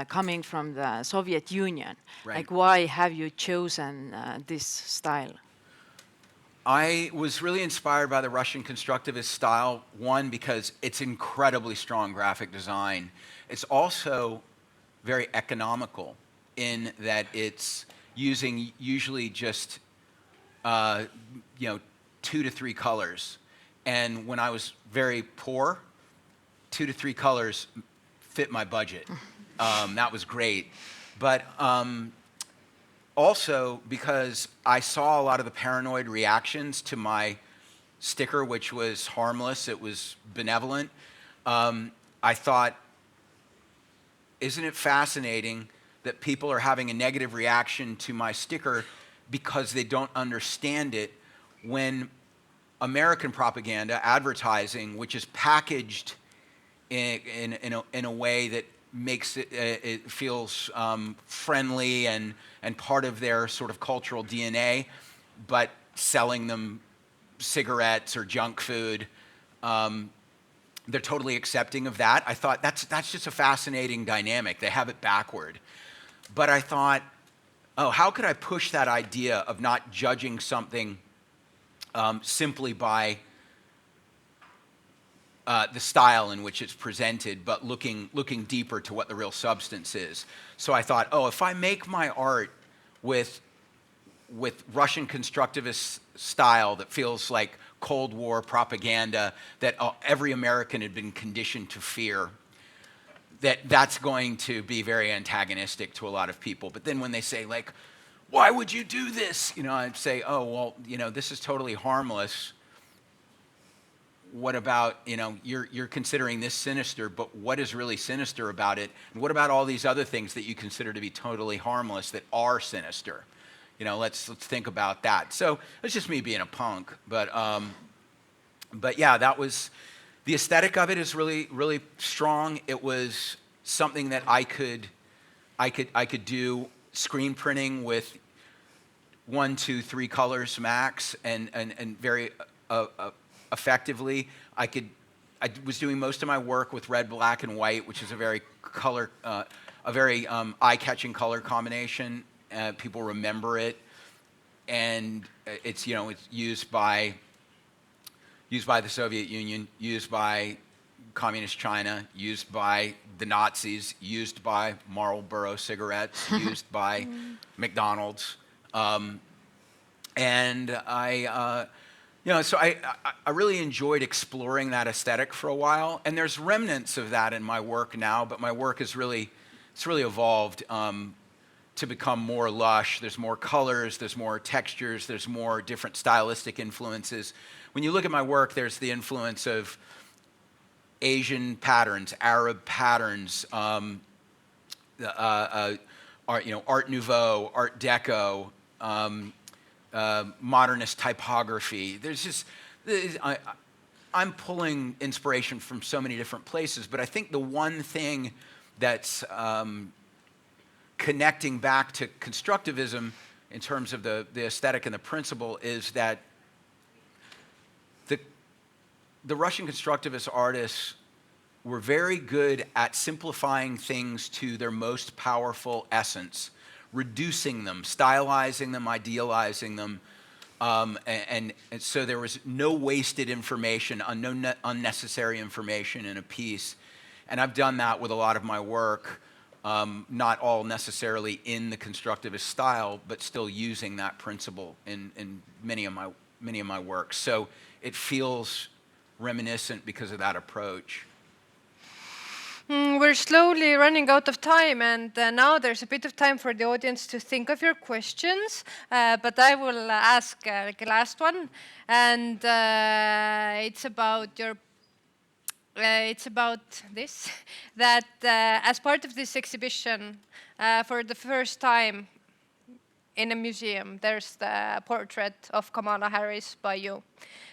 coming from the Soviet Union? Right. Like, why have you chosen this style? I was really inspired by the Russian constructivist style, one, because it's incredibly strong graphic design. It's also very economical in that it's using usually just 2 to 3 colors. And when I was very poor, 2 to 3 colors fit my budget. That was great. But also because I saw a lot of the paranoid reactions to my sticker, which was harmless, it was benevolent. I thought, isn't it fascinating that people are having a negative reaction to my sticker because they don't understand it, when American propaganda, advertising, which is packaged in a way that makes it feels friendly and part of their sort of cultural DNA, but selling them cigarettes or junk food, they're totally accepting of that. I thought that's just a fascinating dynamic. They have it backward. But I thought, oh, how could I push that idea of not judging something simply by the style in which it's presented, but looking deeper to what the real substance is. So I thought, oh, if I make my art with Russian constructivist style that feels like Cold War propaganda that every American had been conditioned to fear, that's going to be very antagonistic to a lot of people. But then when they say, like, why would you do this? I'd say, oh, well, this is totally harmless. What about, you're considering this sinister, but what is really sinister about it? And what about all these other things that you consider to be totally harmless that are sinister? Let's think about that. So it's just me being a punk, but yeah, that was, the aesthetic of it is really, really strong. It was something that I could do screen printing with 1, 2, 3 colors max, and very effectively. I was doing most of my work with red, black, and white, which is a very eye-catching color combination. People remember it, and it's used by the Soviet Union, used by Communist China, used by the Nazis, used by Marlboro cigarettes, used by McDonald's, and so I really enjoyed exploring that aesthetic for a while, and there's remnants of that in my work now, but my work is really evolved to become more lush. There's more colors, there's more textures, there's more different stylistic influences. When you look at my work, there's the influence of Asian patterns, Arab patterns, Art Nouveau, Art Deco, modernist typography. There's just, I'm pulling inspiration from so many different places, but I think the one thing that's connecting back to constructivism in terms of the aesthetic and the principle is that the Russian constructivist artists we're very good at simplifying things to their most powerful essence, reducing them, stylizing them, idealizing them. And so there was no wasted information, no unnecessary information in a piece. And I've done that with a lot of my work, not all necessarily in the constructivist style, but still using that principle in many of my work. So it feels reminiscent because of that approach. We're slowly running out of time, and now there's a bit of time for the audience to think of your questions. But I will ask like a last one, and it's about your. It's about this, that as part of this exhibition, for the first time in a museum, there's the portrait of Kamala Harris by you.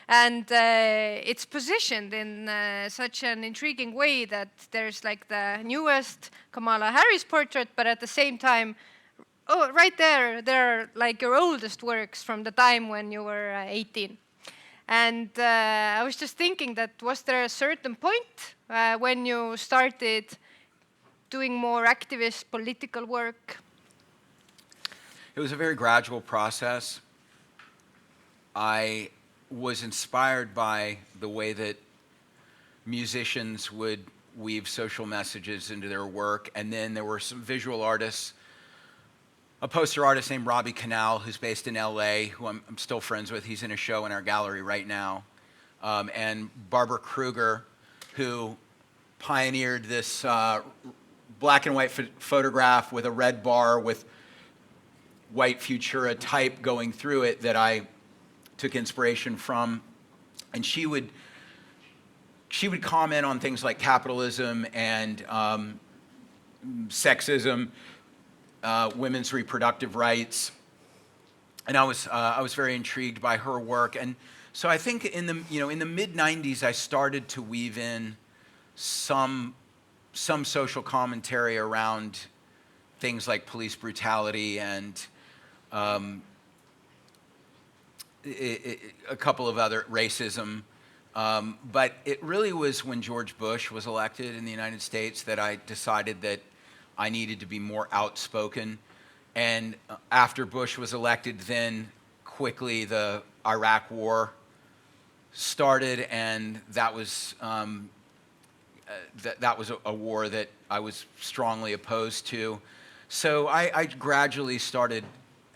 And it's positioned in such an intriguing way that there's like the newest Kamala Harris portrait, but at the same time, oh, right there are like your oldest works from the time when you were 18. And I was just thinking that was there a certain point when you started doing more activist political work? It was a very gradual process. I was inspired by the way that musicians would weave social messages into their work. And then there were some visual artists, a poster artist named Robbie Canal, who's based in LA, who I'm still friends with. He's in a show in our gallery right now. And Barbara Kruger, who pioneered this black and white photograph with a red bar with white Futura type going through it that I took inspiration from. And she would comment on things like capitalism and sexism, women's reproductive rights, and I was very intrigued by her work. And so I think in the mid '90s I started to weave in some social commentary around things like police brutality and a couple of other racism. But it really was when George Bush was elected in the United States that I decided that I needed to be more outspoken. And after Bush was elected, then quickly the Iraq War started, and that was that was a war that I was strongly opposed to. So I gradually started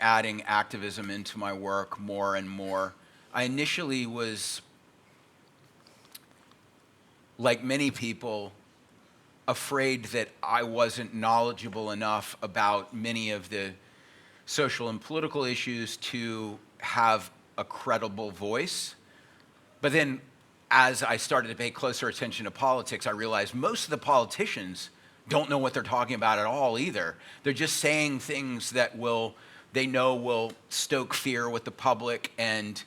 adding activism into my work more and more. I initially was, like many people, afraid that I wasn't knowledgeable enough about many of the social and political issues to have a credible voice. But then as I started to pay closer attention to politics, I realized most of the politicians don't know what they're talking about at all either. They're just saying things that they know will stoke fear with the public and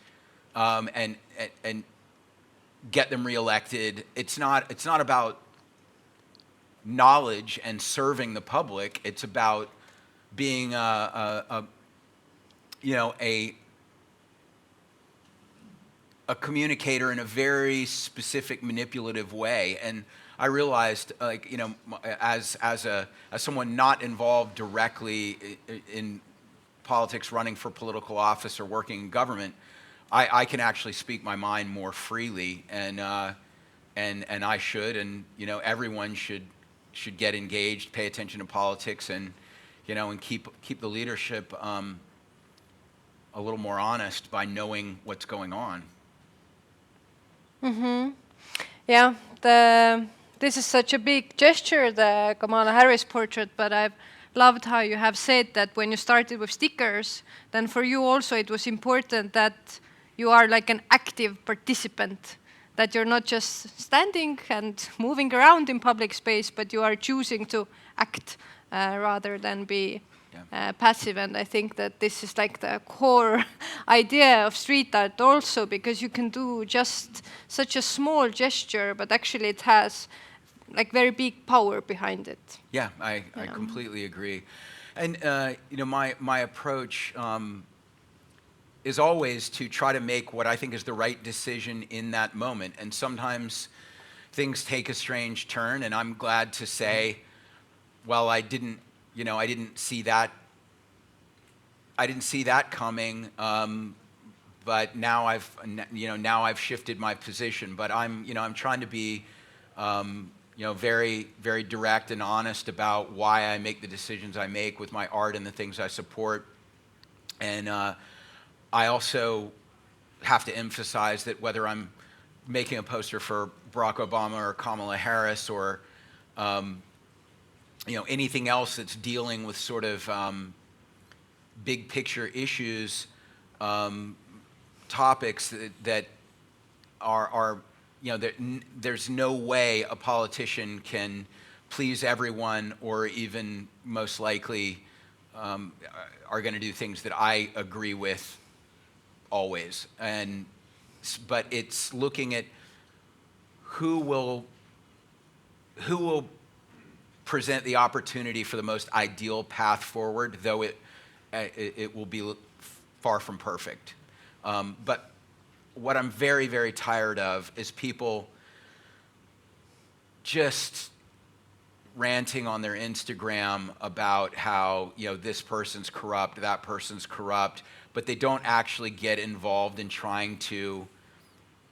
get them reelected. It's not about knowledge and serving the public. It's about being a communicator in a very specific, manipulative way. And I realized, as someone not involved directly in politics, running for political office or working in government, I can actually speak my mind more freely, and I should, and everyone should get engaged, pay attention to politics, and keep the leadership a little more honest by knowing what's going on. Mm-hmm. Yeah, this is such a big gesture, the Kamala Harris portrait, but I've loved how you have said that when you started with stickers, then for you also it was important that you are like an active participant, that you're not just standing and moving around in public space, but you are choosing to act rather than be passive. And I think that this is like the core idea of street art also, because you can do just such a small gesture, but actually it has like very big power behind it. Yeah, I completely agree. And my approach is always to try to make what I think is the right decision in that moment. And sometimes, things take a strange turn, and I'm glad to say, well, I didn't see that. I didn't see that coming, but now I've shifted my position. But I'm trying to be, very, very direct and honest about why I make the decisions I make with my art and the things I support. And I also have to emphasize that whether I'm making a poster for Barack Obama or Kamala Harris or anything else that's dealing with sort of big picture issues, topics that are there's no way a politician can please everyone, or even most likely are going to do things that I agree with always. But it's looking at who will present the opportunity for the most ideal path forward, though it will be far from perfect. But what I'm very, very tired of is people just ranting on their Instagram about how, this person's corrupt, that person's corrupt, but they don't actually get involved in trying to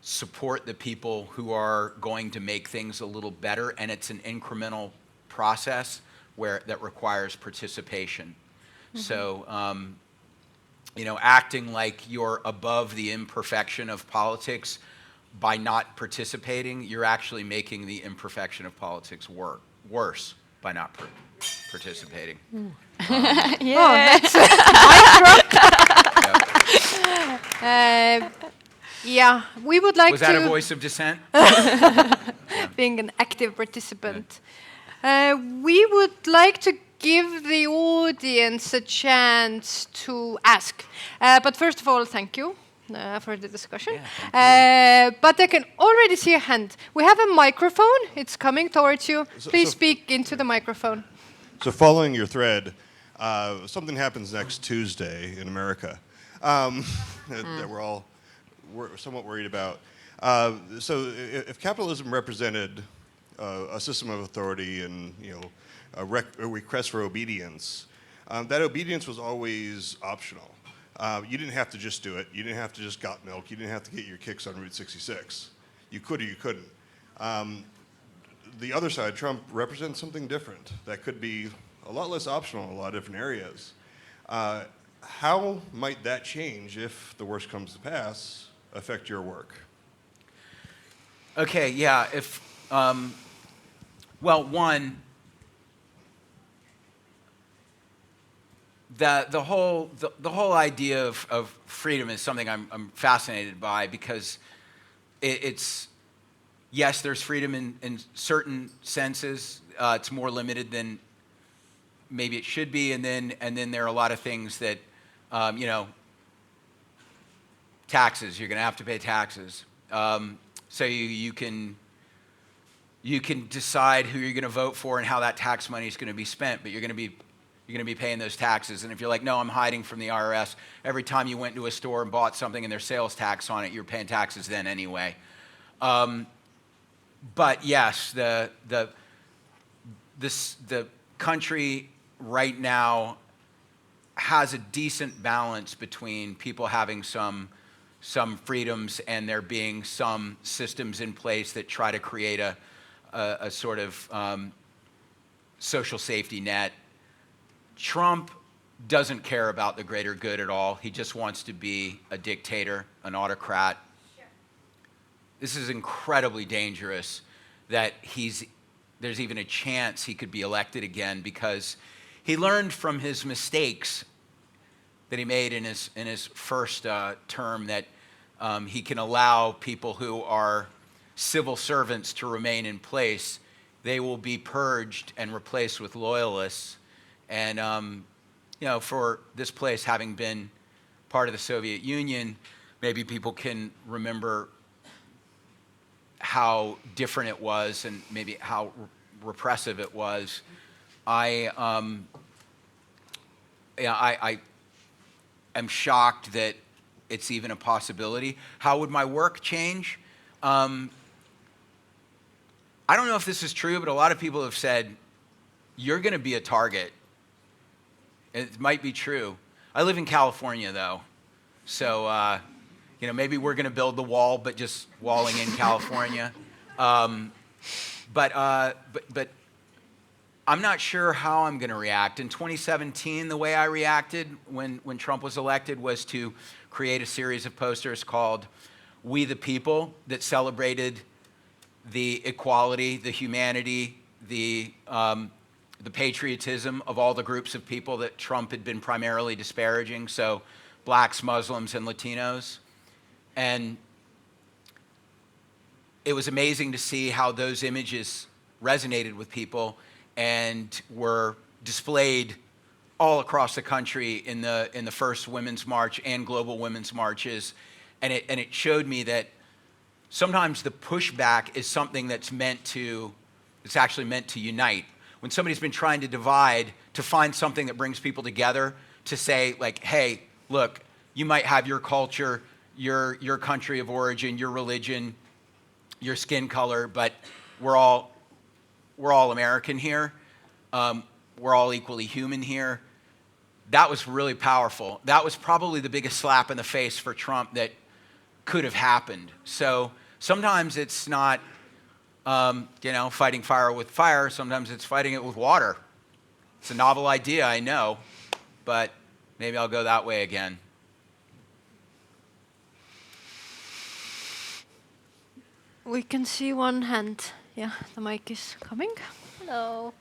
support the people who are going to make things a little better, and it's an incremental process that requires participation. Mm-hmm. So, acting like you're above the imperfection of politics by not participating, you're actually making the imperfection of politics worse by not participating. Yeah. Yeah, we would like to... Was that a voice of dissent? Being an active participant. Yeah. We would like to give the audience a chance to ask. But first of all, thank you for the discussion. Yeah, but I can already see a hand. We have a microphone. It's coming towards you. Please speak into the microphone. So following your thread, something happens next Tuesday in America that we're somewhat worried about. So if capitalism represented a system of authority and a request for obedience, that obedience was always optional. You didn't have to just do it. You didn't have to just got milk. You didn't have to get your kicks on Route 66. You could or you couldn't. The other side, Trump, represents something different that could be a lot less optional in a lot of different areas. How might that change, if the worst comes to pass, affect your work? Okay, yeah. Well, one, the whole idea of freedom is something I'm fascinated by, because it's yes, there's freedom in certain senses. It's more limited than maybe it should be, and then there are a lot of things that taxes. You're going to have to pay taxes. So you can decide who you're going to vote for and how that tax money is going to be spent, but you're going to be paying those taxes. And if you're like, no, I'm hiding from the IRS, every time you went to a store and bought something and there's sales tax on it, you're paying taxes then anyway. But yes, the country right now has a decent balance between people having some freedoms and there being some systems in place that try to create a sort of social safety net. Trump doesn't care about the greater good at all. He just wants to be a dictator, an autocrat. Sure. This is incredibly dangerous that there's even a chance he could be elected again, because he learned from his mistakes that he made in his first term that he can allow people who are civil servants to remain in place. They will be purged and replaced with loyalists. And for this place having been part of the Soviet Union, maybe people can remember how different it was and maybe how repressive it was. I am shocked that it's even a possibility. How would my work change? I don't know if this is true, but a lot of people have said, you're going to be a target. It might be true. I live in California, though. So, maybe we're going to build the wall, but just walling in California. But I'm not sure how I'm going to react. In 2017, the way I reacted when Trump was elected was to create a series of posters called We the People that celebrated the equality, the humanity, the patriotism of all the groups of people that Trump had been primarily disparaging, so blacks, Muslims, and Latinos. And it was amazing to see how those images resonated with people and were displayed all across the country in the first Women's March and global women's marches. And it showed me that sometimes the pushback is something it's actually meant to unite. When somebody's been trying to divide, to find something that brings people together, to say like, hey, look, you might have your culture, your country of origin, your religion, your skin color, but we're all American here. We're all equally human here. That was really powerful. That was probably the biggest slap in the face for Trump that could have happened. So sometimes it's not, fighting fire with fire. Sometimes it's fighting it with water. It's a novel idea, I know, but maybe I'll go that way again. We can see one hand. Yeah, the mic is coming. Hello.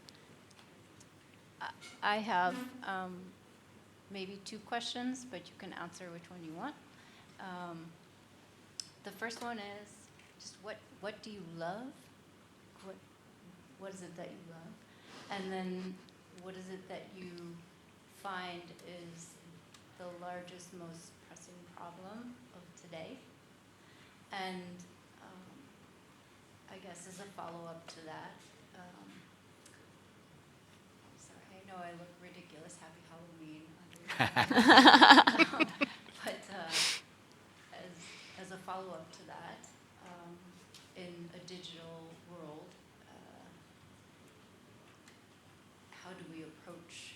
I have maybe two questions, but you can answer which one you want. The first one is just what do you love? What is it that you love? And then what is it that you find is the largest, most pressing problem of today? And I guess as a follow-up to that, sorry, I know I look ridiculous. Happy Halloween. But as a follow-up to that, in a digital world, how do we approach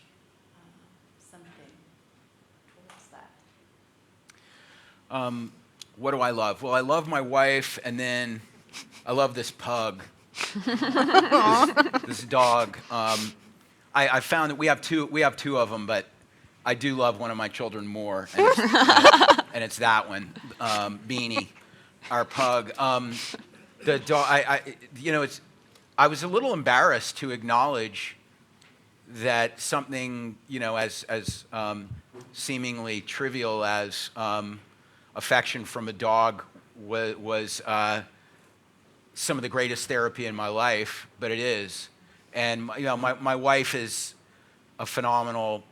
something towards that? What do I love? Well, I love my wife, and then I love this pug, this dog. I found that we have two of them, but I do love one of my children more, and it's that one, Beanie, our pug. The dog. I was a little embarrassed to acknowledge that something, as seemingly trivial as affection from a dog was some of the greatest therapy in my life, but it is. And my wife is a phenomenal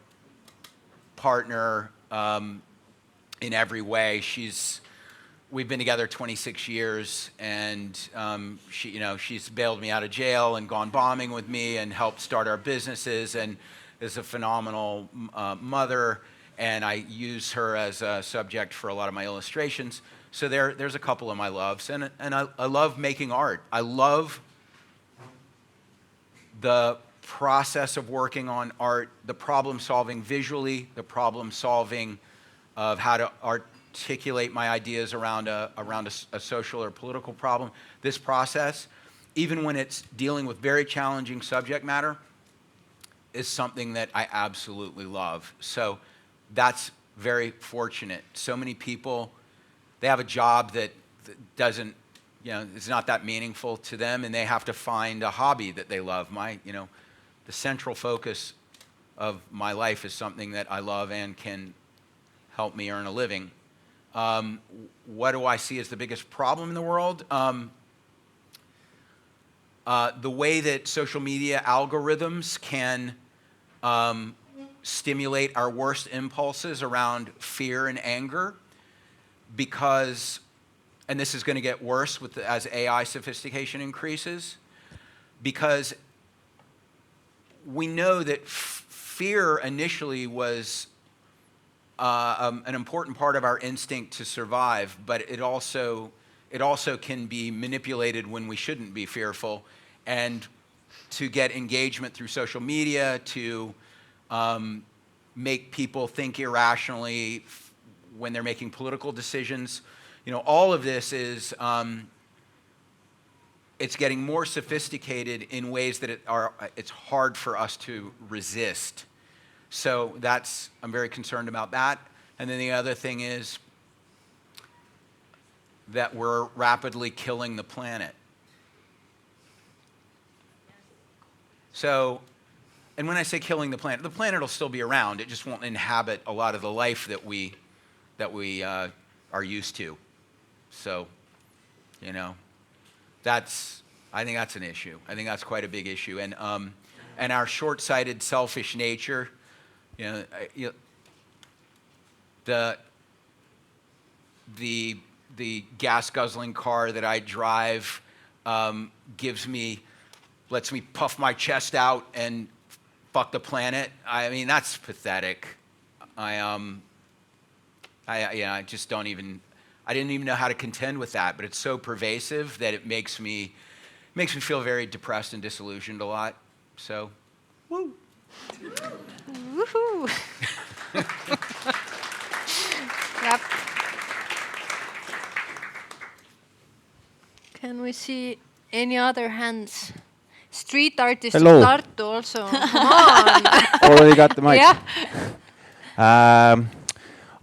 partner in every way. We've been together 26 years, and she's bailed me out of jail and gone bombing with me and helped start our businesses, and is a phenomenal mother. And I use her as a subject for a lot of my illustrations. So there's a couple of my loves, and I love making art. I love the process of working on art, the problem solving visually, the problem solving of how to articulate my ideas around a social or political problem. This process, even when it's dealing with very challenging subject matter, is something that I absolutely love. So that's very fortunate. So many people, they have a job that doesn't, is not that meaningful to them, and they have to find a hobby that they love. The central focus of my life is something that I love and can help me earn a living. What do I see as the biggest problem in the world? The way that social media algorithms can stimulate our worst impulses around fear and anger, because, and this is going to get worse as AI sophistication increases, because we know that fear initially was an important part of our instinct to survive, but it also can be manipulated when we shouldn't be fearful. and to get engagement through social media, to make people think irrationally when they're making political decisions. You know, all of this is, it's getting more sophisticated in ways that it's hard for us to resist. So I'm very concerned about that. And then the other thing is that we're rapidly killing the planet. So, and when I say killing the planet will still be around. It just won't inhabit a lot of the life that we are used to. So, you know, I think that's an issue. I think that's quite a big issue. And our short-sighted, selfish nature, the gas-guzzling car that I drive lets me puff my chest out and fuck the planet. I mean, that's pathetic. I just don't even. I didn't even know how to contend with that, but it's so pervasive that it makes me feel very depressed and disillusioned a lot. So, woo. Woohoo! Yep. Can we see any other hands? Street artist Hello. of Tartu also. Come on. Already got the mic. Yeah.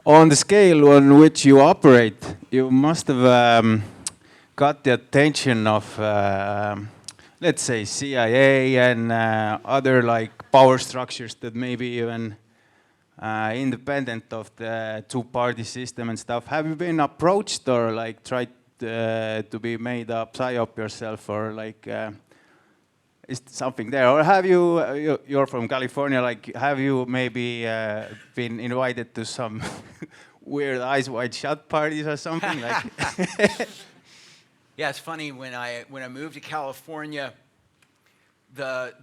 On the scale on which you operate, you must have got the attention of, let's say, CIA and other like power structures that maybe even independent of the two-party system and stuff. Have you been approached or like tried to be made up, psyop yourself, or like is something there? Or have you're from California, like have you maybe been invited to some weird Eyes Wide Shut parties or something? Like Yeah, it's funny, when I moved to California, the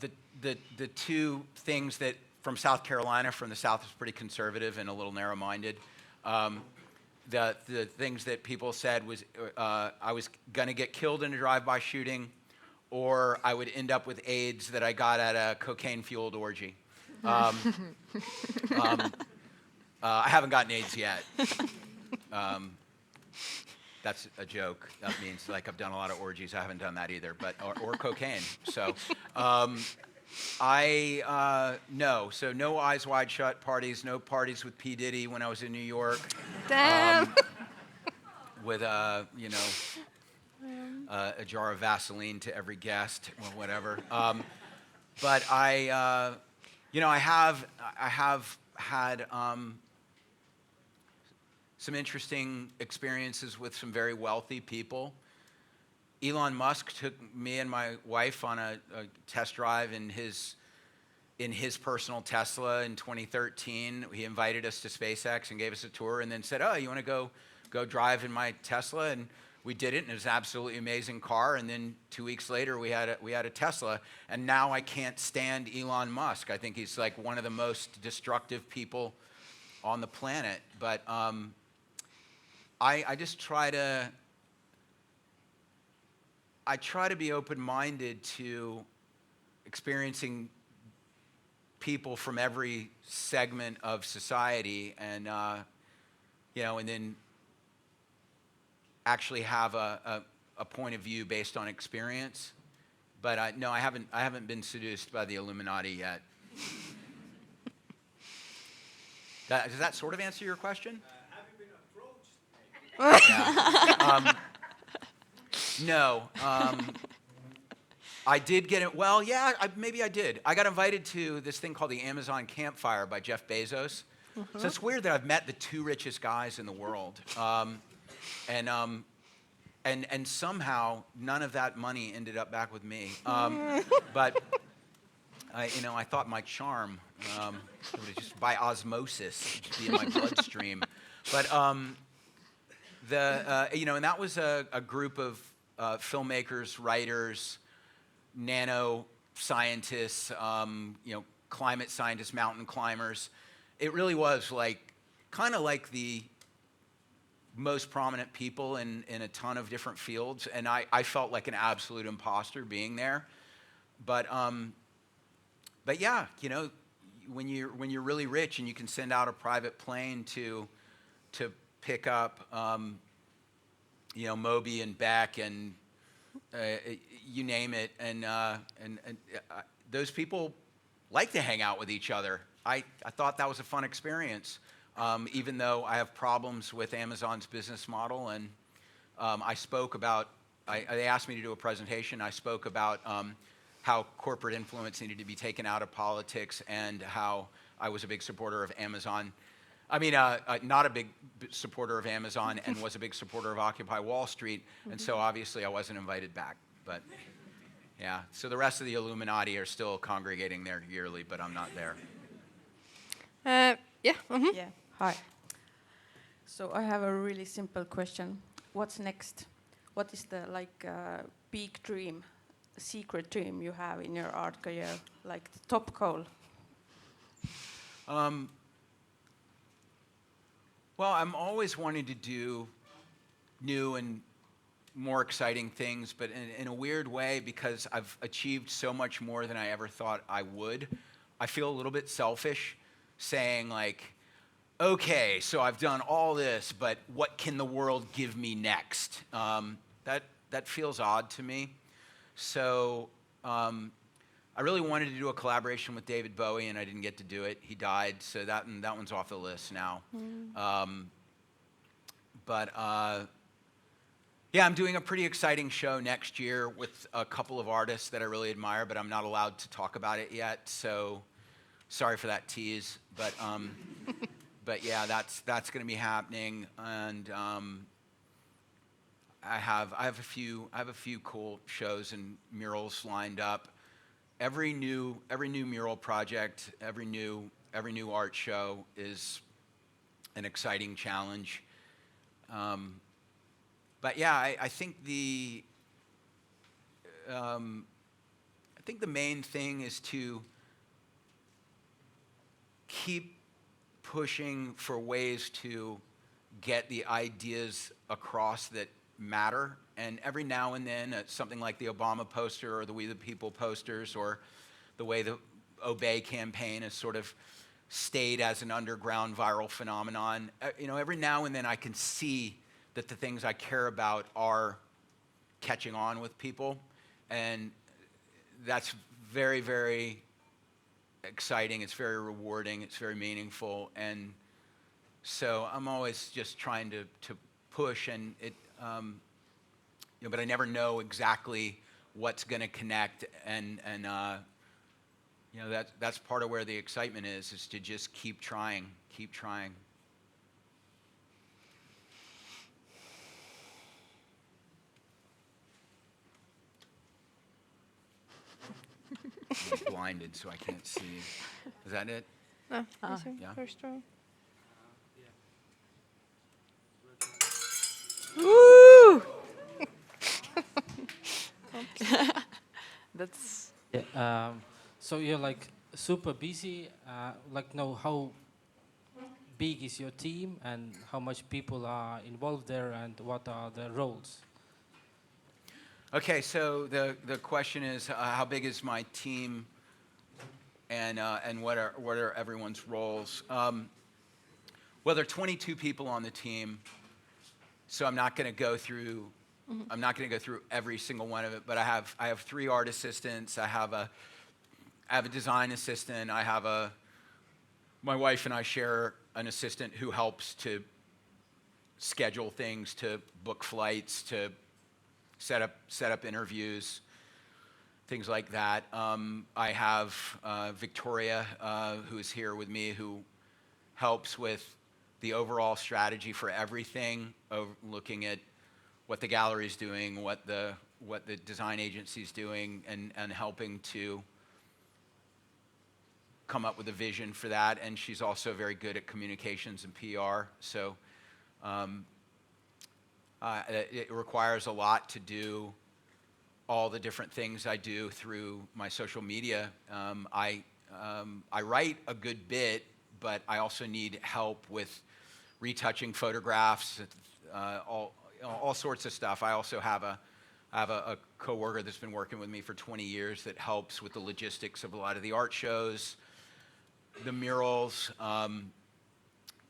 two things that from South Carolina, from the South, is pretty conservative and a little narrow-minded. The things that people said was I was going to get killed in a drive-by shooting, or I would end up with AIDS that I got at a cocaine-fueled orgy. I haven't gotten AIDS yet. That's a joke. That means like I've done a lot of orgies. I haven't done that either, but or cocaine. So no. So no Eyes Wide Shut parties. No parties with P. Diddy when I was in New York. Damn. With a jar of Vaseline to every guest or whatever. But I have had some interesting experiences with some very wealthy people. Elon Musk took me and my wife on a test drive in his personal Tesla in 2013. He invited us to SpaceX and gave us a tour, and then said, "Oh, you want to go drive in my Tesla?" And we did it, and it was an absolutely amazing car. And then 2 weeks later, we had a Tesla, and now I can't stand Elon Musk. I think he's like one of the most destructive people on the planet. But I just try to be open-minded to experiencing people from every segment of society, and and then actually have a point of view based on experience. But no, I haven't been seduced by the Illuminati yet. Does that sort of answer your question? have you been approached? Yeah. No. I did get it. Well, yeah, maybe I did. I got invited to this thing called the Amazon Campfire by Jeff Bezos. So it's weird that I've met the two richest guys in the world. And somehow none of that money ended up back with me. But I thought my charm would just by osmosis just be in my bloodstream. But and that was a group of filmmakers, writers, nano scientists, climate scientists, mountain climbers. It really was kind of like the most prominent people in a ton of different fields, and I felt like an absolute imposter being there. but yeah, you know, when you're really rich and you can send out a private plane to pick up, you know, Moby and Beck and you name it, and those people like to hang out with each other. I thought that was a fun experience, even though I have problems with Amazon's business model. And I spoke about, they asked me to do a presentation. I spoke about how corporate influence needed to be taken out of politics and how I was a big supporter of Amazon. I mean, not a big supporter of Amazon and was a big supporter of Occupy Wall Street. And so obviously I wasn't invited back. But yeah, so the rest of the Illuminati are still congregating there yearly, but I'm not there. Yeah. Mm-hmm. Yeah. Hi. So I have a really simple question. What's next? What is the big dream, secret dream you have in your art career, like the top goal? Well, I'm always wanting to do new and more exciting things, but in a weird way, because I've achieved so much more than I ever thought I would, I feel a little bit selfish saying like, okay, so I've done all this, but what can the world give me next? That feels odd to me. So I really wanted to do a collaboration with David Bowie, and I didn't get to do it. He died, so that one's off the list now. Yeah, I'm doing a pretty exciting show next year with a couple of artists that I really admire, but I'm not allowed to talk about it yet. So sorry for that tease, but yeah, that's going to be happening, and I have a few cool shows and murals lined up. Every new mural project, every new art show is an exciting challenge. But yeah, I think the main thing is to keep pushing for ways to get the ideas across that matter. And every now and then, something like the Obama poster or the We the People posters or the way the Obey campaign has sort of stayed as an underground viral phenomenon, you know, every now and then I can see that the things I care about are catching on with people. And that's very, very exciting. It's very rewarding. It's very meaningful. And so I'm always just trying to push, and it, you know, but I never know exactly what's going to connect, and you know, that's part of where the excitement is to just keep trying. I'm blinded, so I can't see. Is that it? No, yeah. first row. Woo! That's Yeah, so you're like super busy. Know how big is your team and how much people are involved there and what are the roles? Okay, so the question is how big is my team, and what are everyone's roles? Well, there are 22 people on the team, so I'm not going to go through. Mm-hmm. I'm not going to go through every single one of it, but I have 3 art assistants. I have a design assistant. My wife and I share an assistant who helps to schedule things, to book flights, to set up interviews, things like that. I have Victoria, who is here with me, who helps with the overall strategy for everything, looking at what the gallery is doing, what the design agency is doing, and helping to come up with a vision for that. And she's also very good at communications and PR. So it requires a lot to do all the different things I do through my social media. I write a good bit, but I also need help with retouching photographs, all sorts of stuff. I also have I have a coworker that's been working with me for 20 years that helps with the logistics of a lot of the art shows, the murals, and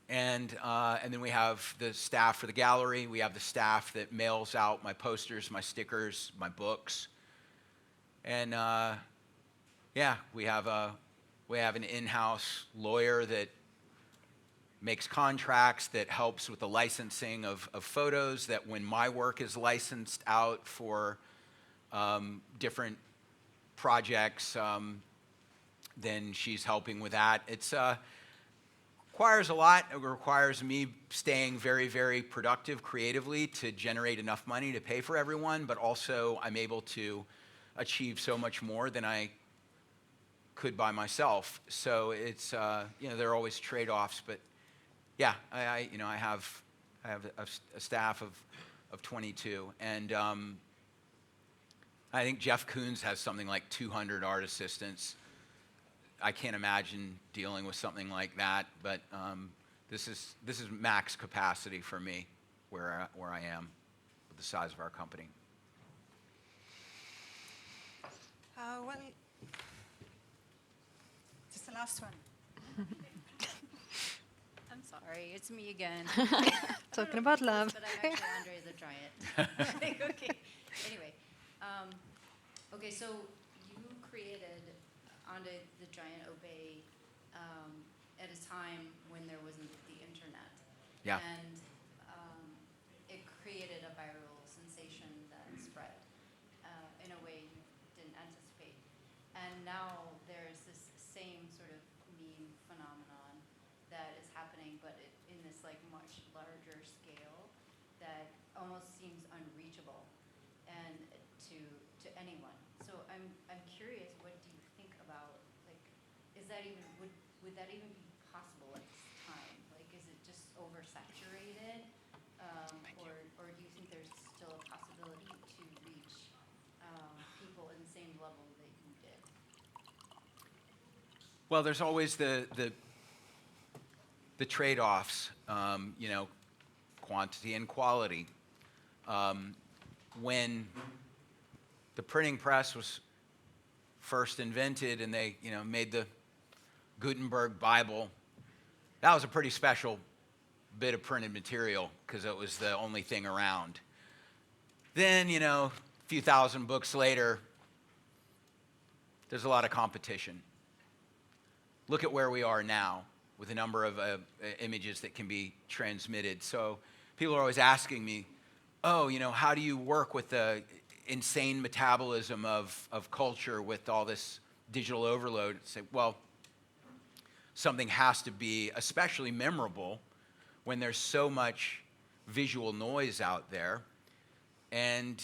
then we have the staff for the gallery. We have the staff that mails out my posters, my stickers, my books, and yeah, we have an in-house lawyer that makes contracts, that helps with the licensing of photos, that when my work is licensed out for different projects, then she's helping with that. It's requires a lot. It requires me staying very, very productive creatively to generate enough money to pay for everyone, but also I'm able to achieve so much more than I could by myself. So it's, there are always trade-offs, but yeah, I have a staff of 22, and I think Jeff Koons has something like 200 art assistants. I can't imagine dealing with something like that, but this is max capacity for me where I am with the size of our company. Well, just the last one. I'm sorry, it's me again. Talking about love. But I'm actually Andre the Giant. Okay. Anyway, okay. So you created Andre the Giant Obey at a time when there wasn't the internet. Yeah. And it created a viral sensation that spread in a way you didn't anticipate. And now there's this same sort of meme phenomenon that is happening, but in this like much larger scale that almost seems unreachable and to anyone. So I'm curious, what do you think about, like, is that even would that even be possible at this time? Like, is it just oversaturated, or do you think there's still a possibility to reach people in the same level that you did? Well, there's always the trade-offs, quantity and quality. When the printing press was first invented and they, made the Gutenberg Bible, that was a pretty special bit of printed material because it was the only thing around. Then, a few thousand books later, there's a lot of competition. Look at where we are now with the number of images that can be transmitted. So people are always asking me, how do you work with the insane metabolism of culture with all this digital overload? I say, well, something has to be especially memorable when there's so much visual noise out there. And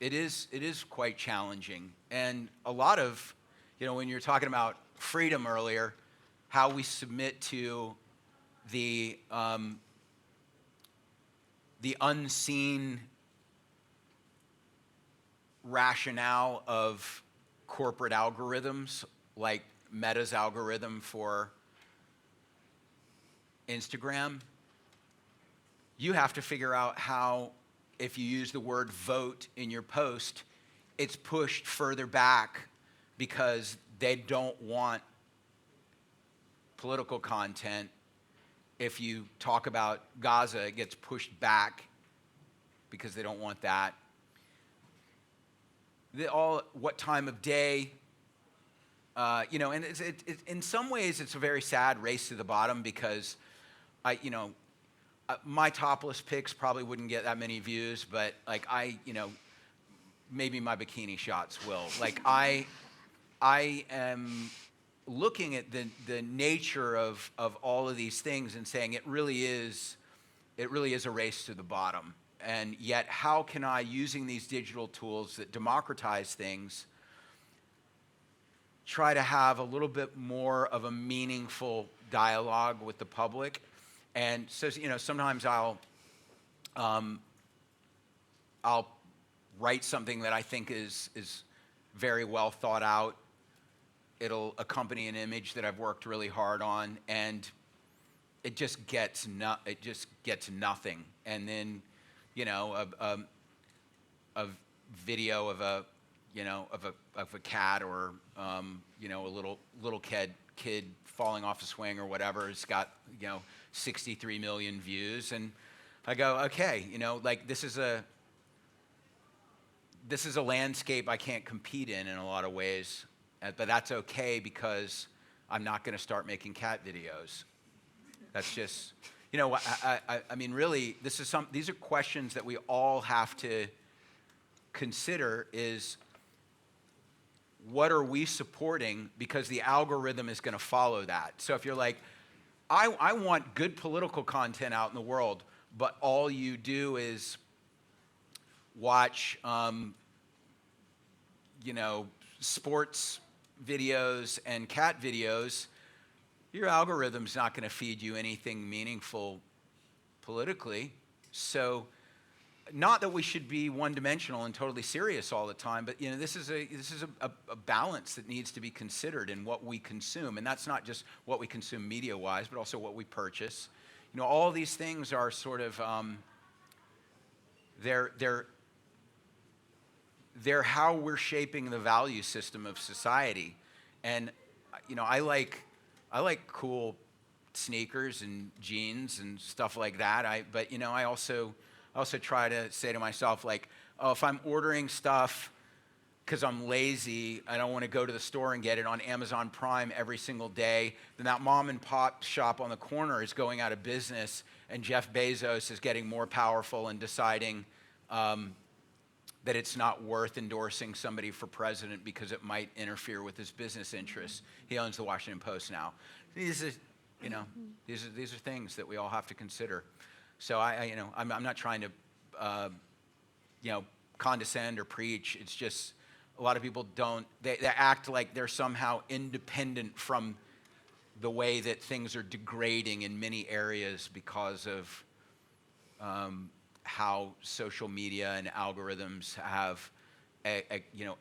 it is quite challenging. And a lot of, when you're talking about freedom earlier, how we submit to the unseen rationale of corporate algorithms, like Meta's algorithm for Instagram, you have to figure out how, if you use the word vote in your post, it's pushed further back because they don't want political content. If you talk about Gaza, it gets pushed back because they don't want that. What time of day, and in some ways it's a very sad race to the bottom because my topless pics probably wouldn't get that many views, but maybe my bikini shots will. I am looking at the nature of all of these things and saying it really is a race to the bottom. And yet, how can I, using these digital tools that democratize things, try to have a little bit more of a meaningful dialogue with the public? And so, sometimes I'll write something that I think is very well thought out. It'll accompany an image that I've worked really hard on, and it just gets nothing. And then, a video of a, you know, of a cat or, you know, a little kid falling off a swing or whatever. It's got, you know, 63 million views, and I go, okay, you know, like this is a landscape I can't compete in a lot of ways, but that's okay because I'm not going to start making cat videos. That's just, you know, I mean, really, these are questions that we all have to consider is, what are we supporting? Because the algorithm is going to follow that. So if you're like, I want good political content out in the world, but all you do is watch, you know, sports videos and cat videos, your algorithm's not going to feed you anything meaningful politically. So, not that we should be one-dimensional and totally serious all the time, but you know, this is a balance that needs to be considered in what we consume, and that's not just what we consume media-wise, but also what we purchase. You know, all these things are sort of they're how we're shaping the value system of society, and you know, I like cool sneakers and jeans and stuff like that. But you know, I also try to say to myself, like, oh, if I'm ordering stuff because I'm lazy, I don't want to go to the store and get it on Amazon Prime every single day, then that mom and pop shop on the corner is going out of business, and Jeff Bezos is getting more powerful and deciding that it's not worth endorsing somebody for president because it might interfere with his business interests. He owns the Washington Post now. These are, you know, these are things that we all have to consider. So you know, I'm not trying to, you know, condescend or preach. It's just a lot of people they act like they're somehow independent from the way that things are degrading in many areas because of how social media and algorithms have, you know,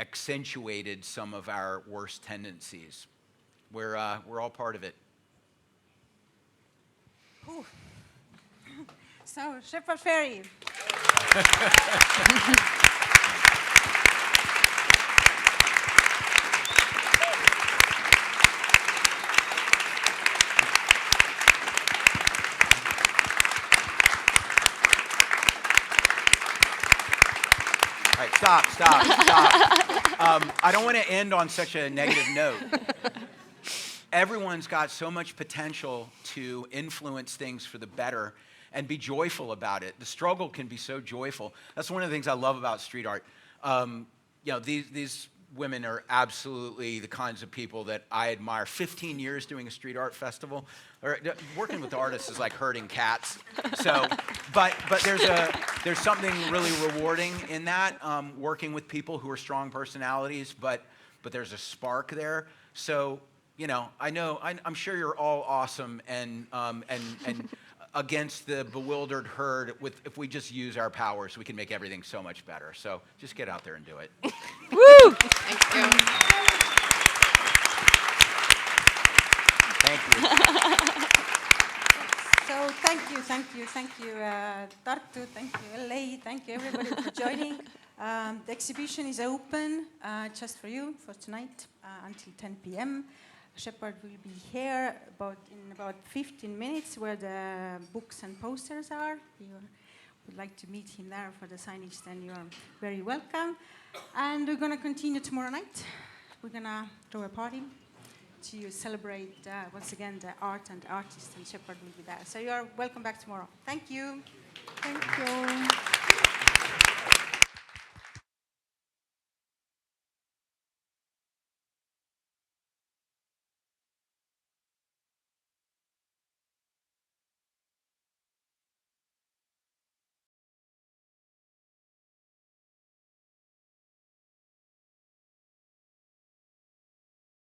accentuated some of our worst tendencies. We're all part of it. Ooh. So, Shepard Fairey. All right, stop. I don't want to end on such a negative note. Everyone's got so much potential to influence things for the better and be joyful about it. The struggle can be so joyful. That's one of the things I love about street art. You know, these women are absolutely the kinds of people that I admire. 15 years doing a street art festival. Working with artists is like herding cats. So, but there's something really rewarding in that, working with people who are strong personalities, but there's a spark there. So, you know, I'm sure you're all awesome and against the bewildered herd. If we just use our powers, we can make everything so much better. So just get out there and do it. Woo! Thank you. Thank you. So thank you, Tartu, thank you, LA, thank you everybody for joining. The exhibition is open just for you for tonight until 10 p.m. Shepard will be here in about 15 minutes where the books and posters are. If you would like to meet him there for the signage, then you're very welcome. And we're going to continue tomorrow night. We're going to throw a party to celebrate, once again, the art and the artist, and Shepard will be there. So you are welcome back tomorrow. Thank you. Thank you.